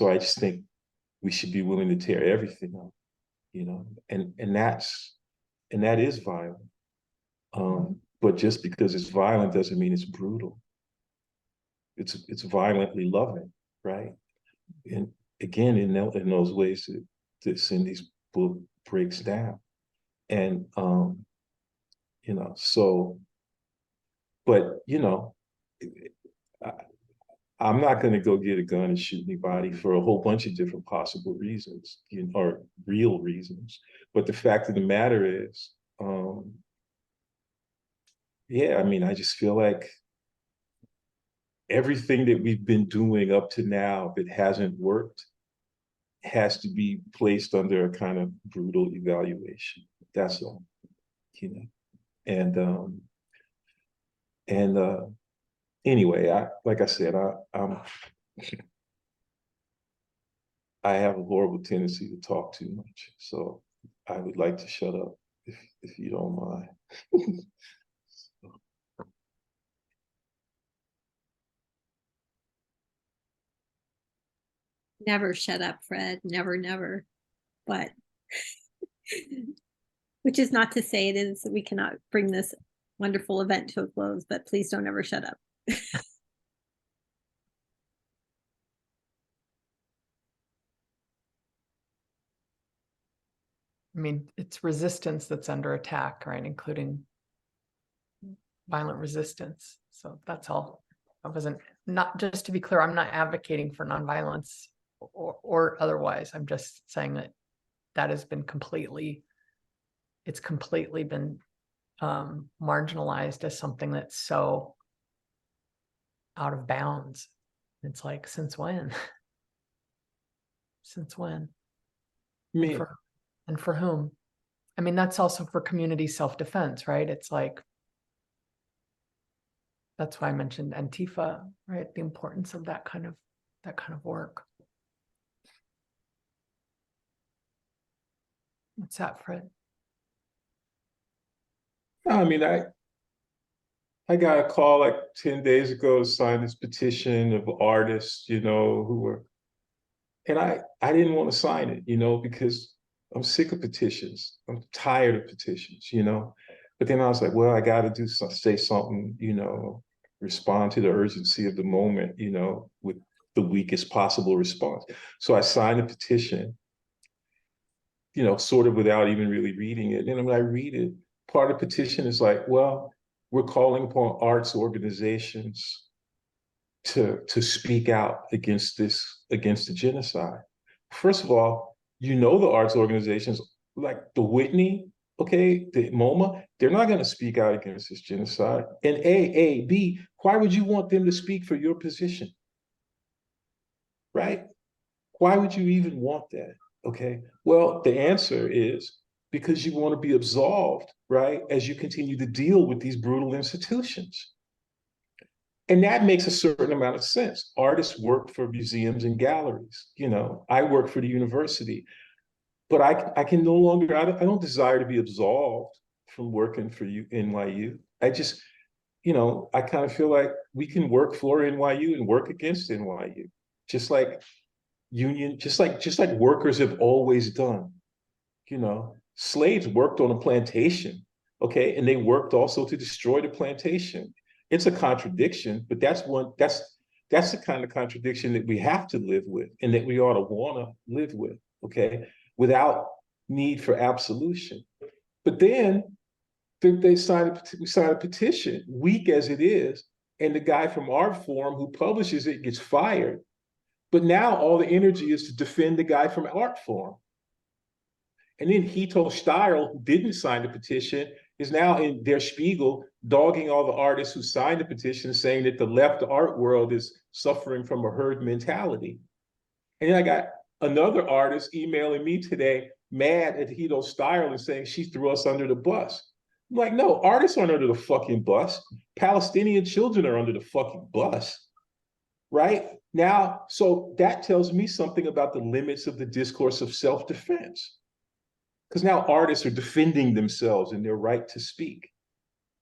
I just think we should be willing to tear everything up, and that is violent. But just because it's violent doesn't mean it's brutal. It's violently loving, right? And again, in those ways that Cindy's book breaks down. And so, but I'm not going to go get a gun and shoot anybody for a whole bunch of different possible reasons, or real reasons. But the fact of the matter is, I just feel like everything that we've been doing up to now that hasn't worked has to be placed under a kind of brutal evaluation. That's all, And anyway, like I said, I have a horrible tendency to talk too much, so I would like to shut up if you don't mind. Never shut up, Fred. Never, never. But which is not to say it is that we cannot bring this wonderful event to a close, but please don't ever shut up. I mean, it's resistance that's under attack, right? Including violent resistance. So that's all. Not just to be clear, I'm not advocating for nonviolence or otherwise. I'm just saying that has been it's completely been marginalized as something that's so out of bounds. It's like, since when? Since when? And for whom? I mean, that's also for community self-defense, right? It's like, that's why I mentioned Antifa, right? The importance of that kind of work. What's that, Fred? I mean, I got a call like 10 days ago to sign this petition of artists, who were And I didn't want to sign it, because I'm sick of petitions. I'm tired of petitions, But then I was like, well, I got to say something, respond to the urgency of the moment, with the weakest possible response. So I signed a petition, sort of without even really reading it. And when I read it, part of the petition is like, well, we're calling upon arts organizations to speak out against the genocide. First of all, the arts organizations like the Whitney, okay, the MoMA, they're not going to speak out against this genocide. And B, why would you want them to speak for your position? Right? Why would you even want that? Okay. Well, the answer is because you want to be absolved, right, as you continue to deal with these brutal institutions. And that makes a certain amount of sense. Artists work for museums and galleries. I work for the university, but I can no longer, I don't desire to be absolved from working for NYU. I just, I kind of feel like we can work for NYU and work against NYU, just like workers have always done. Slaves worked on a plantation, okay, and they worked also to destroy the plantation. It's a contradiction, but that's the kind of contradiction that we have to live with and that we ought to want to live with, okay, without need for absolution. But then we signed a petition, weak as it is, and the guy from Art Forum who publishes it gets fired. But now all the energy is to defend the guy from Art Forum. And then Hito Steil, who didn't sign the petition, is now in Der Spiegel dogging all the artists who signed the petition, saying that the left art world is suffering from a herd mentality. And then I got another artist emailing me today, mad at Hito Steil and saying she threw us under the bus. I'm like, no, artists aren't under the fucking bus. Palestinian children are under the fucking bus, right? Now, so that tells me something about the limits of the discourse of self-defense. Because now artists are defending themselves and their right to speak.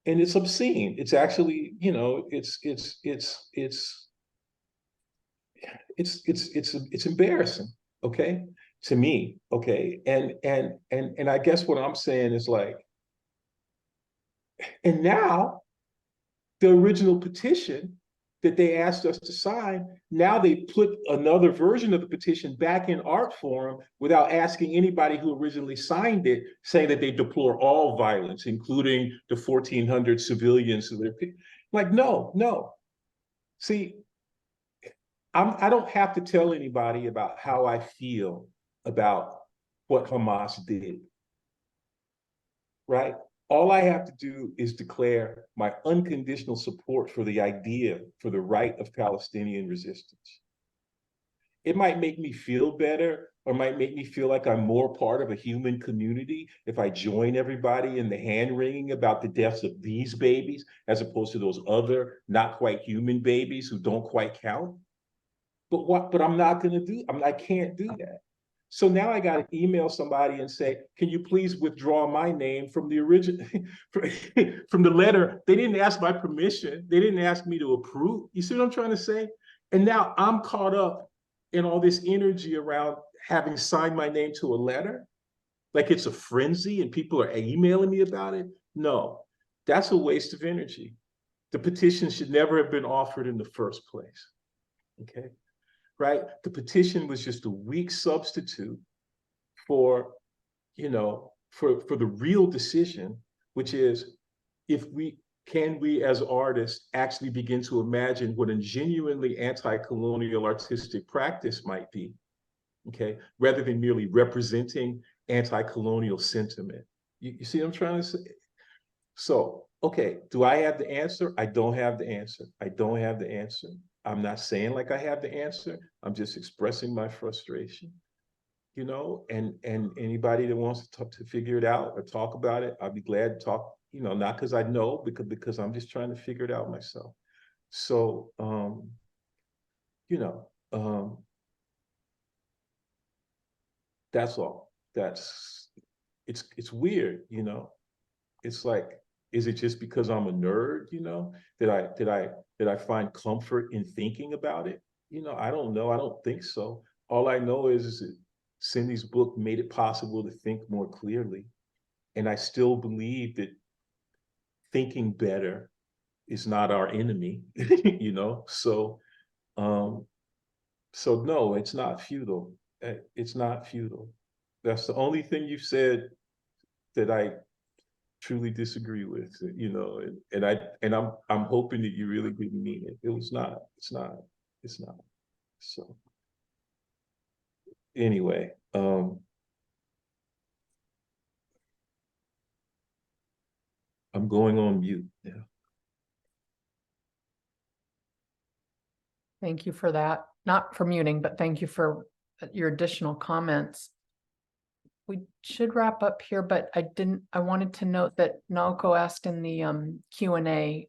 And it's obscene. It's actually, it's embarrassing, okay, to me, okay. And I guess what I'm saying is like, and now the original petition that they asked us to sign, now they put another version of the petition back in Art Forum without asking anybody who originally signed it, saying that they deplore all violence, including the 1,400 civilians. Like, no. See, I don't have to tell anybody about how I feel about what Hamas did, right? All I have to do is declare my unconditional support for the idea, for the right of Palestinian resistance. It might make me feel better or might make me feel like I'm more part of a human community if I join everybody in the hand-wringing about the deaths of these babies, as opposed to those other not quite human babies who don't quite count. But I'm not gonna do, I can't do that. So now I got to email somebody and say, can you please withdraw my name from the original, from the letter? They didn't ask my permission. They didn't ask me to approve. You see what I'm trying to say? And now I'm caught up in all this energy around having signed my name to a letter, like it's a frenzy and people are emailing me about it. No, that's a waste of energy. The petition should never have been offered in the first place, okay? Right? The petition was just a weak substitute for, for the real decision, which is can we as artists actually begin to imagine what a genuinely anti-colonial artistic practice might be, okay, rather than merely representing anti-colonial sentiment. You see what I'm trying to say? So, okay, do I have the answer? I don't have the answer. I don't have the answer. I'm not saying like I have the answer. I'm just expressing my frustration, and anybody that wants to figure it out or talk about it, I'll be glad to talk, not because I know, because I'm just trying to figure it out myself. So, that's all. It's weird, It's like, is it just because I'm a nerd, that I find comfort in thinking about it? I don't know. I don't think so. all I know is that Cindy's book made it possible to think more clearly. And I still believe that thinking better is not our enemy, you know? So no, it's not futile. It's not futile. That's the only thing you've said that I truly disagree with, you know, and I'm hoping that you really didn't mean it. It was not. It's not. It's not. So anyway, I'm going on mute now. Thank you for that. Not for muting, but thank you for your additional comments. We should wrap up here, but I wanted to note that Naoko asked in the Q&A,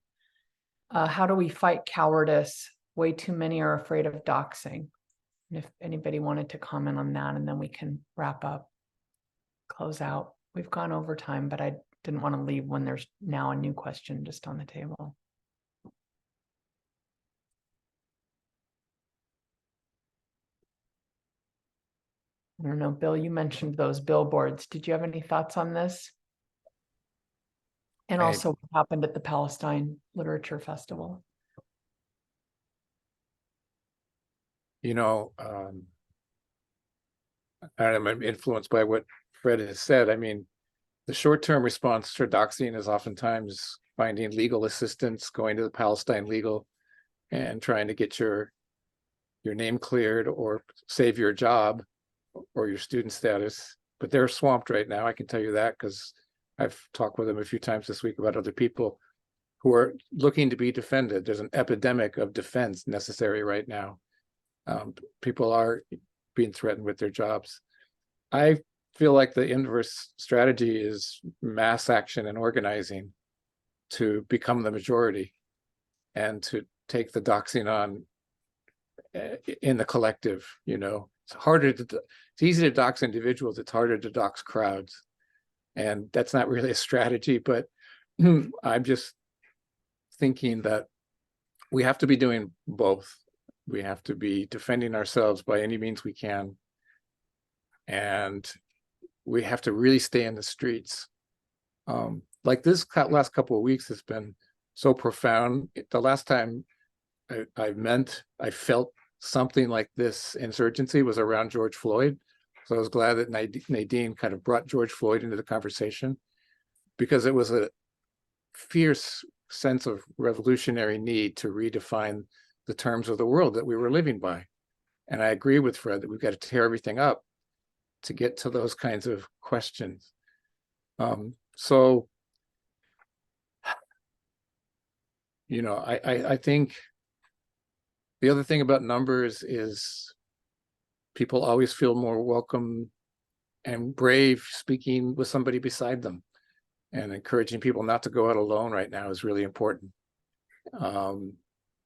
how do we fight cowardice? Way too many are afraid of doxing. And if anybody wanted to comment on that, and then we can wrap up, close out. We've gone over time, but I didn't want to leave when there's now a new question just on the table. I don't know, Bill, you mentioned those billboards. Did you have any thoughts on this? And also what happened at the Palestine Literature Festival? You know, I'm influenced by what Fred has said. I mean, the short-term response to doxing is oftentimes finding legal assistance, going to the Palestine legal and trying to get your name cleared or save your job or your student status. But they're swamped right now, I can tell you that, because I've talked with them a few times this week about other people who are looking to be defended. There's an epidemic of defense necessary right now. People are being threatened with their jobs. I feel like the inverse strategy is mass action and organizing to become the majority and to take the doxing on in the collective. You know, it's easy to dox individuals, it's harder to dox crowds. And that's not really a strategy, but I'm just thinking that we have to be doing both. We have to be defending ourselves by any means we can. And we have to really stay in the streets. Like this last couple of weeks has been so profound. The last time I felt something like this insurgency was around George Floyd. So I was glad that Nadine kind of brought George Floyd into the conversation, because it was a fierce sense of revolutionary need to redefine the terms of the world that we were living by. And I agree with Fred that we've got to tear everything up to get to those kinds of questions. So, you know, I think the other thing about numbers is people always feel more welcome and brave speaking with somebody beside them, and encouraging people not to go out alone right now is really important.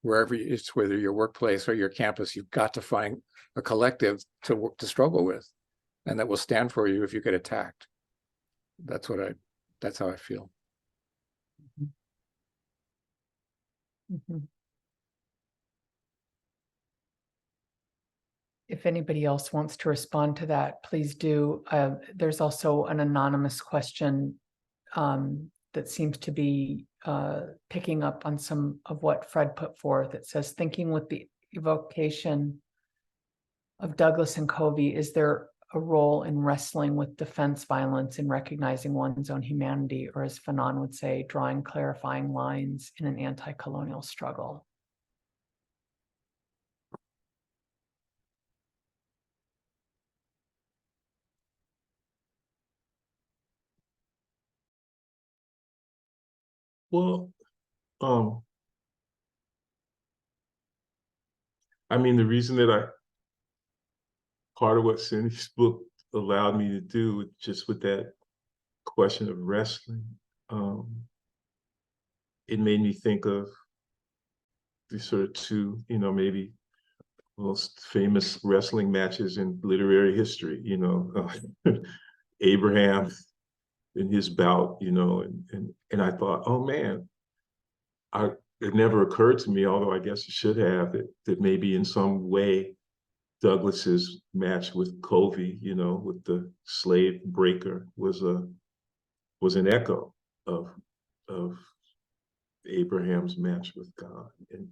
Wherever it's, whether your workplace or your campus, you've got to find a collective to struggle with, and that will stand for you if you get attacked. That's how I feel. Mm-hmm. If anybody else wants to respond to that, please do. There's also an anonymous question that seems to be picking up on some of what Fred put forth. It says, thinking with the evocation of Douglas and Covey, is there a role in wrestling with defense violence in recognizing one's own humanity, or as Fanon would say, drawing clarifying lines in an anti-colonial struggle? Well, I mean, the reason that part of what Cindy's book allowed me to do, just with that question of wrestling, it made me think of the sort of two, you know, maybe most famous wrestling matches in literary history, you know, Abraham in his bout, you know, and I thought, oh man, it never occurred to me, although I guess it should have, that maybe in some way Douglas's match with Covey, you know, with the slave breaker, was an echo of Abraham's match with God. And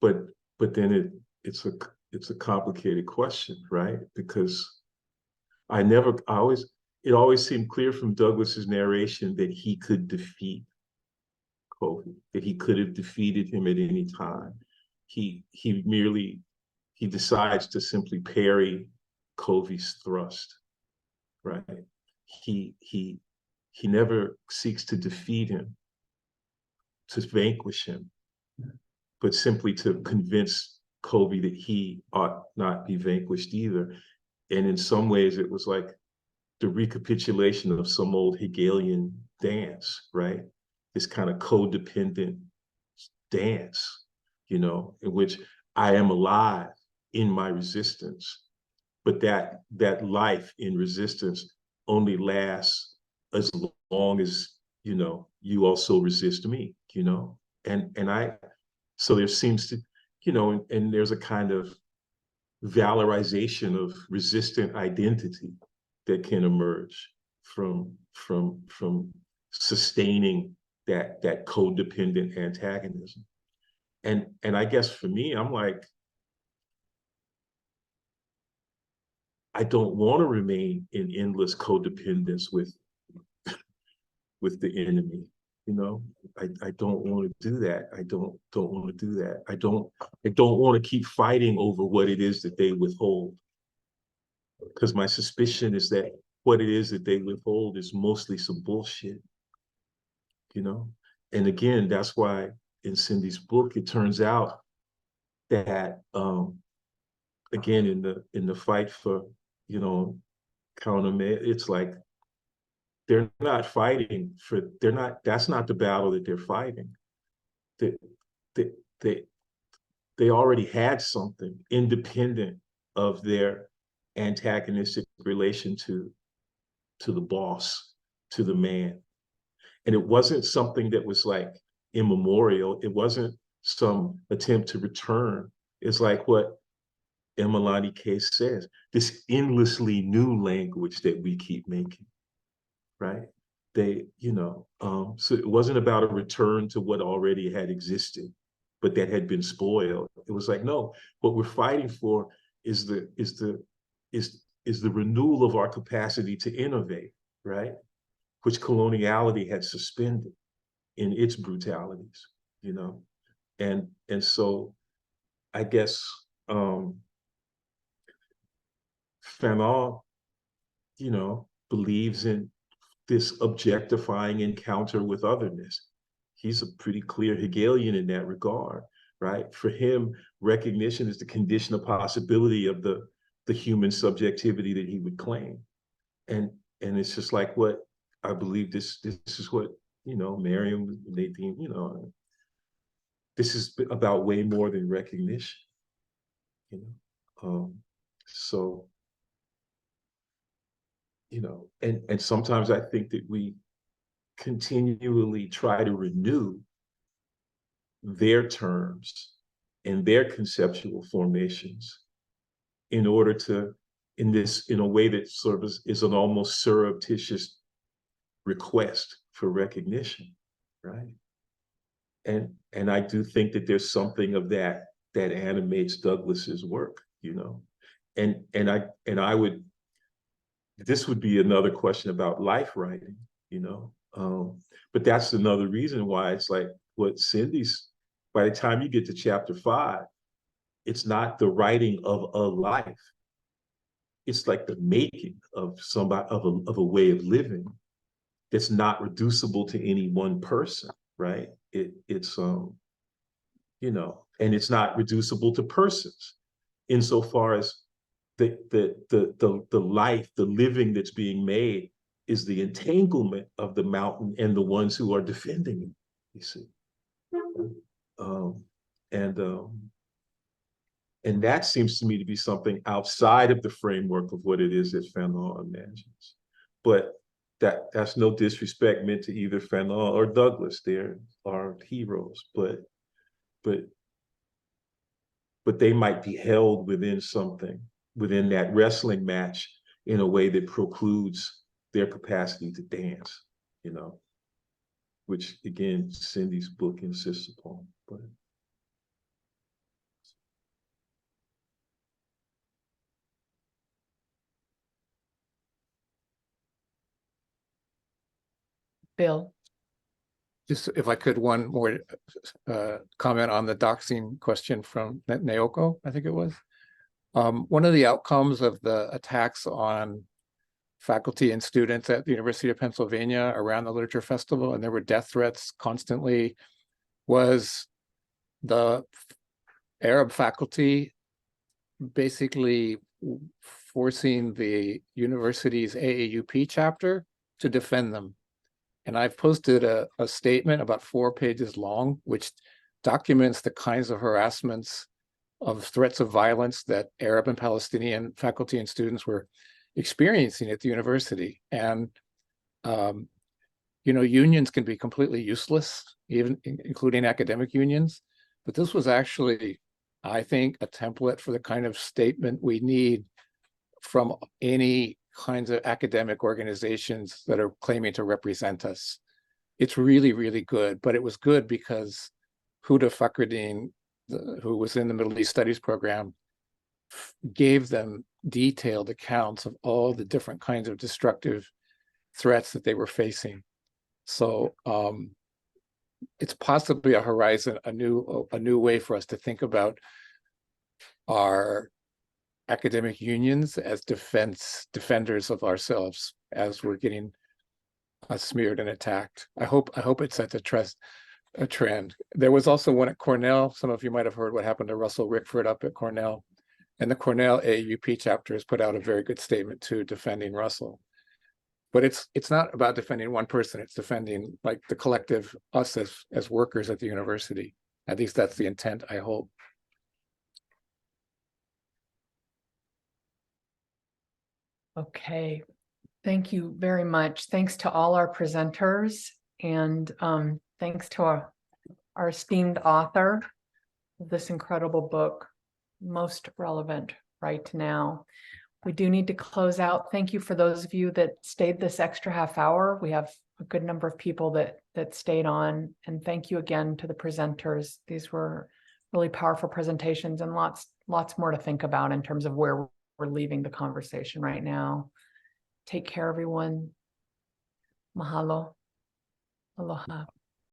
but then it's a complicated question, right? Because it always seemed clear from Douglas's narration that he could defeat Covey, that he could have defeated him at any time. He decides to simply parry Covey's thrust, right? He never seeks to defeat him, to vanquish him, but simply to convince Covey that he ought not be vanquished either. And in some ways, it was like the recapitulation of some old Hegelian dance, right? This kind of codependent dance, you know, in which I am alive in my resistance, but that life in resistance only lasts as long as, you know, you also resist me, you know, so there seems to, you know, and there's a kind of valorization of resistant identity that can emerge from sustaining that codependent antagonism. And I guess for me, I'm like, I don't want to remain in endless codependence with the enemy. You know, I don't want to do that. I don't want to do that. I don't want to keep fighting over what it is that they withhold. Because my suspicion is that what it is that they withhold is mostly some bullshit. You know? And again, that's why in Cindy's book, it turns out that again, in the fight for, you know, Kauanui, it's like they're not fighting for, that's not the battle that they're fighting. They already had something independent of their antagonistic relation to the boss, to the man. And it wasn't something that was like immemorial. It wasn't some attempt to return. It's like what Mauna Kea says, this endlessly new language that we keep making, right? They, you know, so it wasn't about a return to what already had existed, but that had been spoiled. It was like, no, what we're fighting for is the renewal of our capacity to innovate, right? Which coloniality had suspended in its brutalities, you know? And so I guess Fanon, you know, believes in this objectifying encounter with otherness. He's a pretty clear Hegelian in that regard, right? For him, recognition is the condition of possibility of the human subjectivity that he would claim. And it's just like what I believe this is what, you know, Maryam, Nadine, you know, this is about way more than recognition, you know? So, you know, and sometimes I think that we continually try to renew their terms and their conceptual formations in order to, in a way that sort of is an almost surreptitious request for recognition, right? And I do think that there's something of that animates Douglas's work, you know, and I would, this would be another question about life writing, you know, but that's another reason why it's like what Cindy's, by the time you get to chapter 5, it's not the writing of a life. It's like the making of somebody, of a way of living that's not reducible to any one person, right? It's you know, and it's not reducible to persons insofar as the life, the living that's being made is the entanglement of the mountain and the ones who are defending it, you see. And that seems to me to be something outside of the framework of what it is that Fanon imagines. But that's no disrespect meant to either Fanon or Douglas. They are heroes, but they might be held within something within that wrestling match in a way that precludes their capacity to dance, you know, which again, Cindy's book insists upon. But Bill. Just if I could, one more comment on the doxing question from Naoko, I think it was. One of the outcomes of the attacks on faculty and students at the University of Pennsylvania around the Literature Festival, and there were death threats constantly, was the Arab faculty basically forcing the university's AAUP chapter to defend them. And I've posted a statement about 4 pages long, which documents the kinds of harassments of threats of violence that Arab and Palestinian faculty and students were experiencing at the university. And, you know, unions can be completely useless, even including academic unions. But this was actually, I think, a template for the kind of statement we need from any kinds of academic organizations that are claiming to represent us. It's really, really good, but it was good because Huda Fakhreddin, who was in the Middle East Studies program, gave them detailed accounts of all the different kinds of destructive threats that they were facing. So it's possibly a horizon, a new way for us to think about our academic unions as defenders of ourselves as we're getting smeared and attacked. I hope it sets a trend. There was also one at Cornell. Some of you might have heard what happened to Russell Rickford up at Cornell. And the Cornell AAUP chapter has put out a very good statement too, defending Russell. But it's not about defending one person, it's defending like the collective, us as workers at the university. At least that's the intent, I hope. Okay, thank you very much. Thanks to all our presenters, and thanks to our esteemed author of this incredible book, most relevant right now. We do need to close out. Thank you for those of you that stayed this extra half hour. We have a good number of people that stayed on, and thank you again to the presenters. These were really powerful presentations and lots more to think about in terms of where we're leaving the conversation right now. Take care, everyone. Mahalo. Aloha.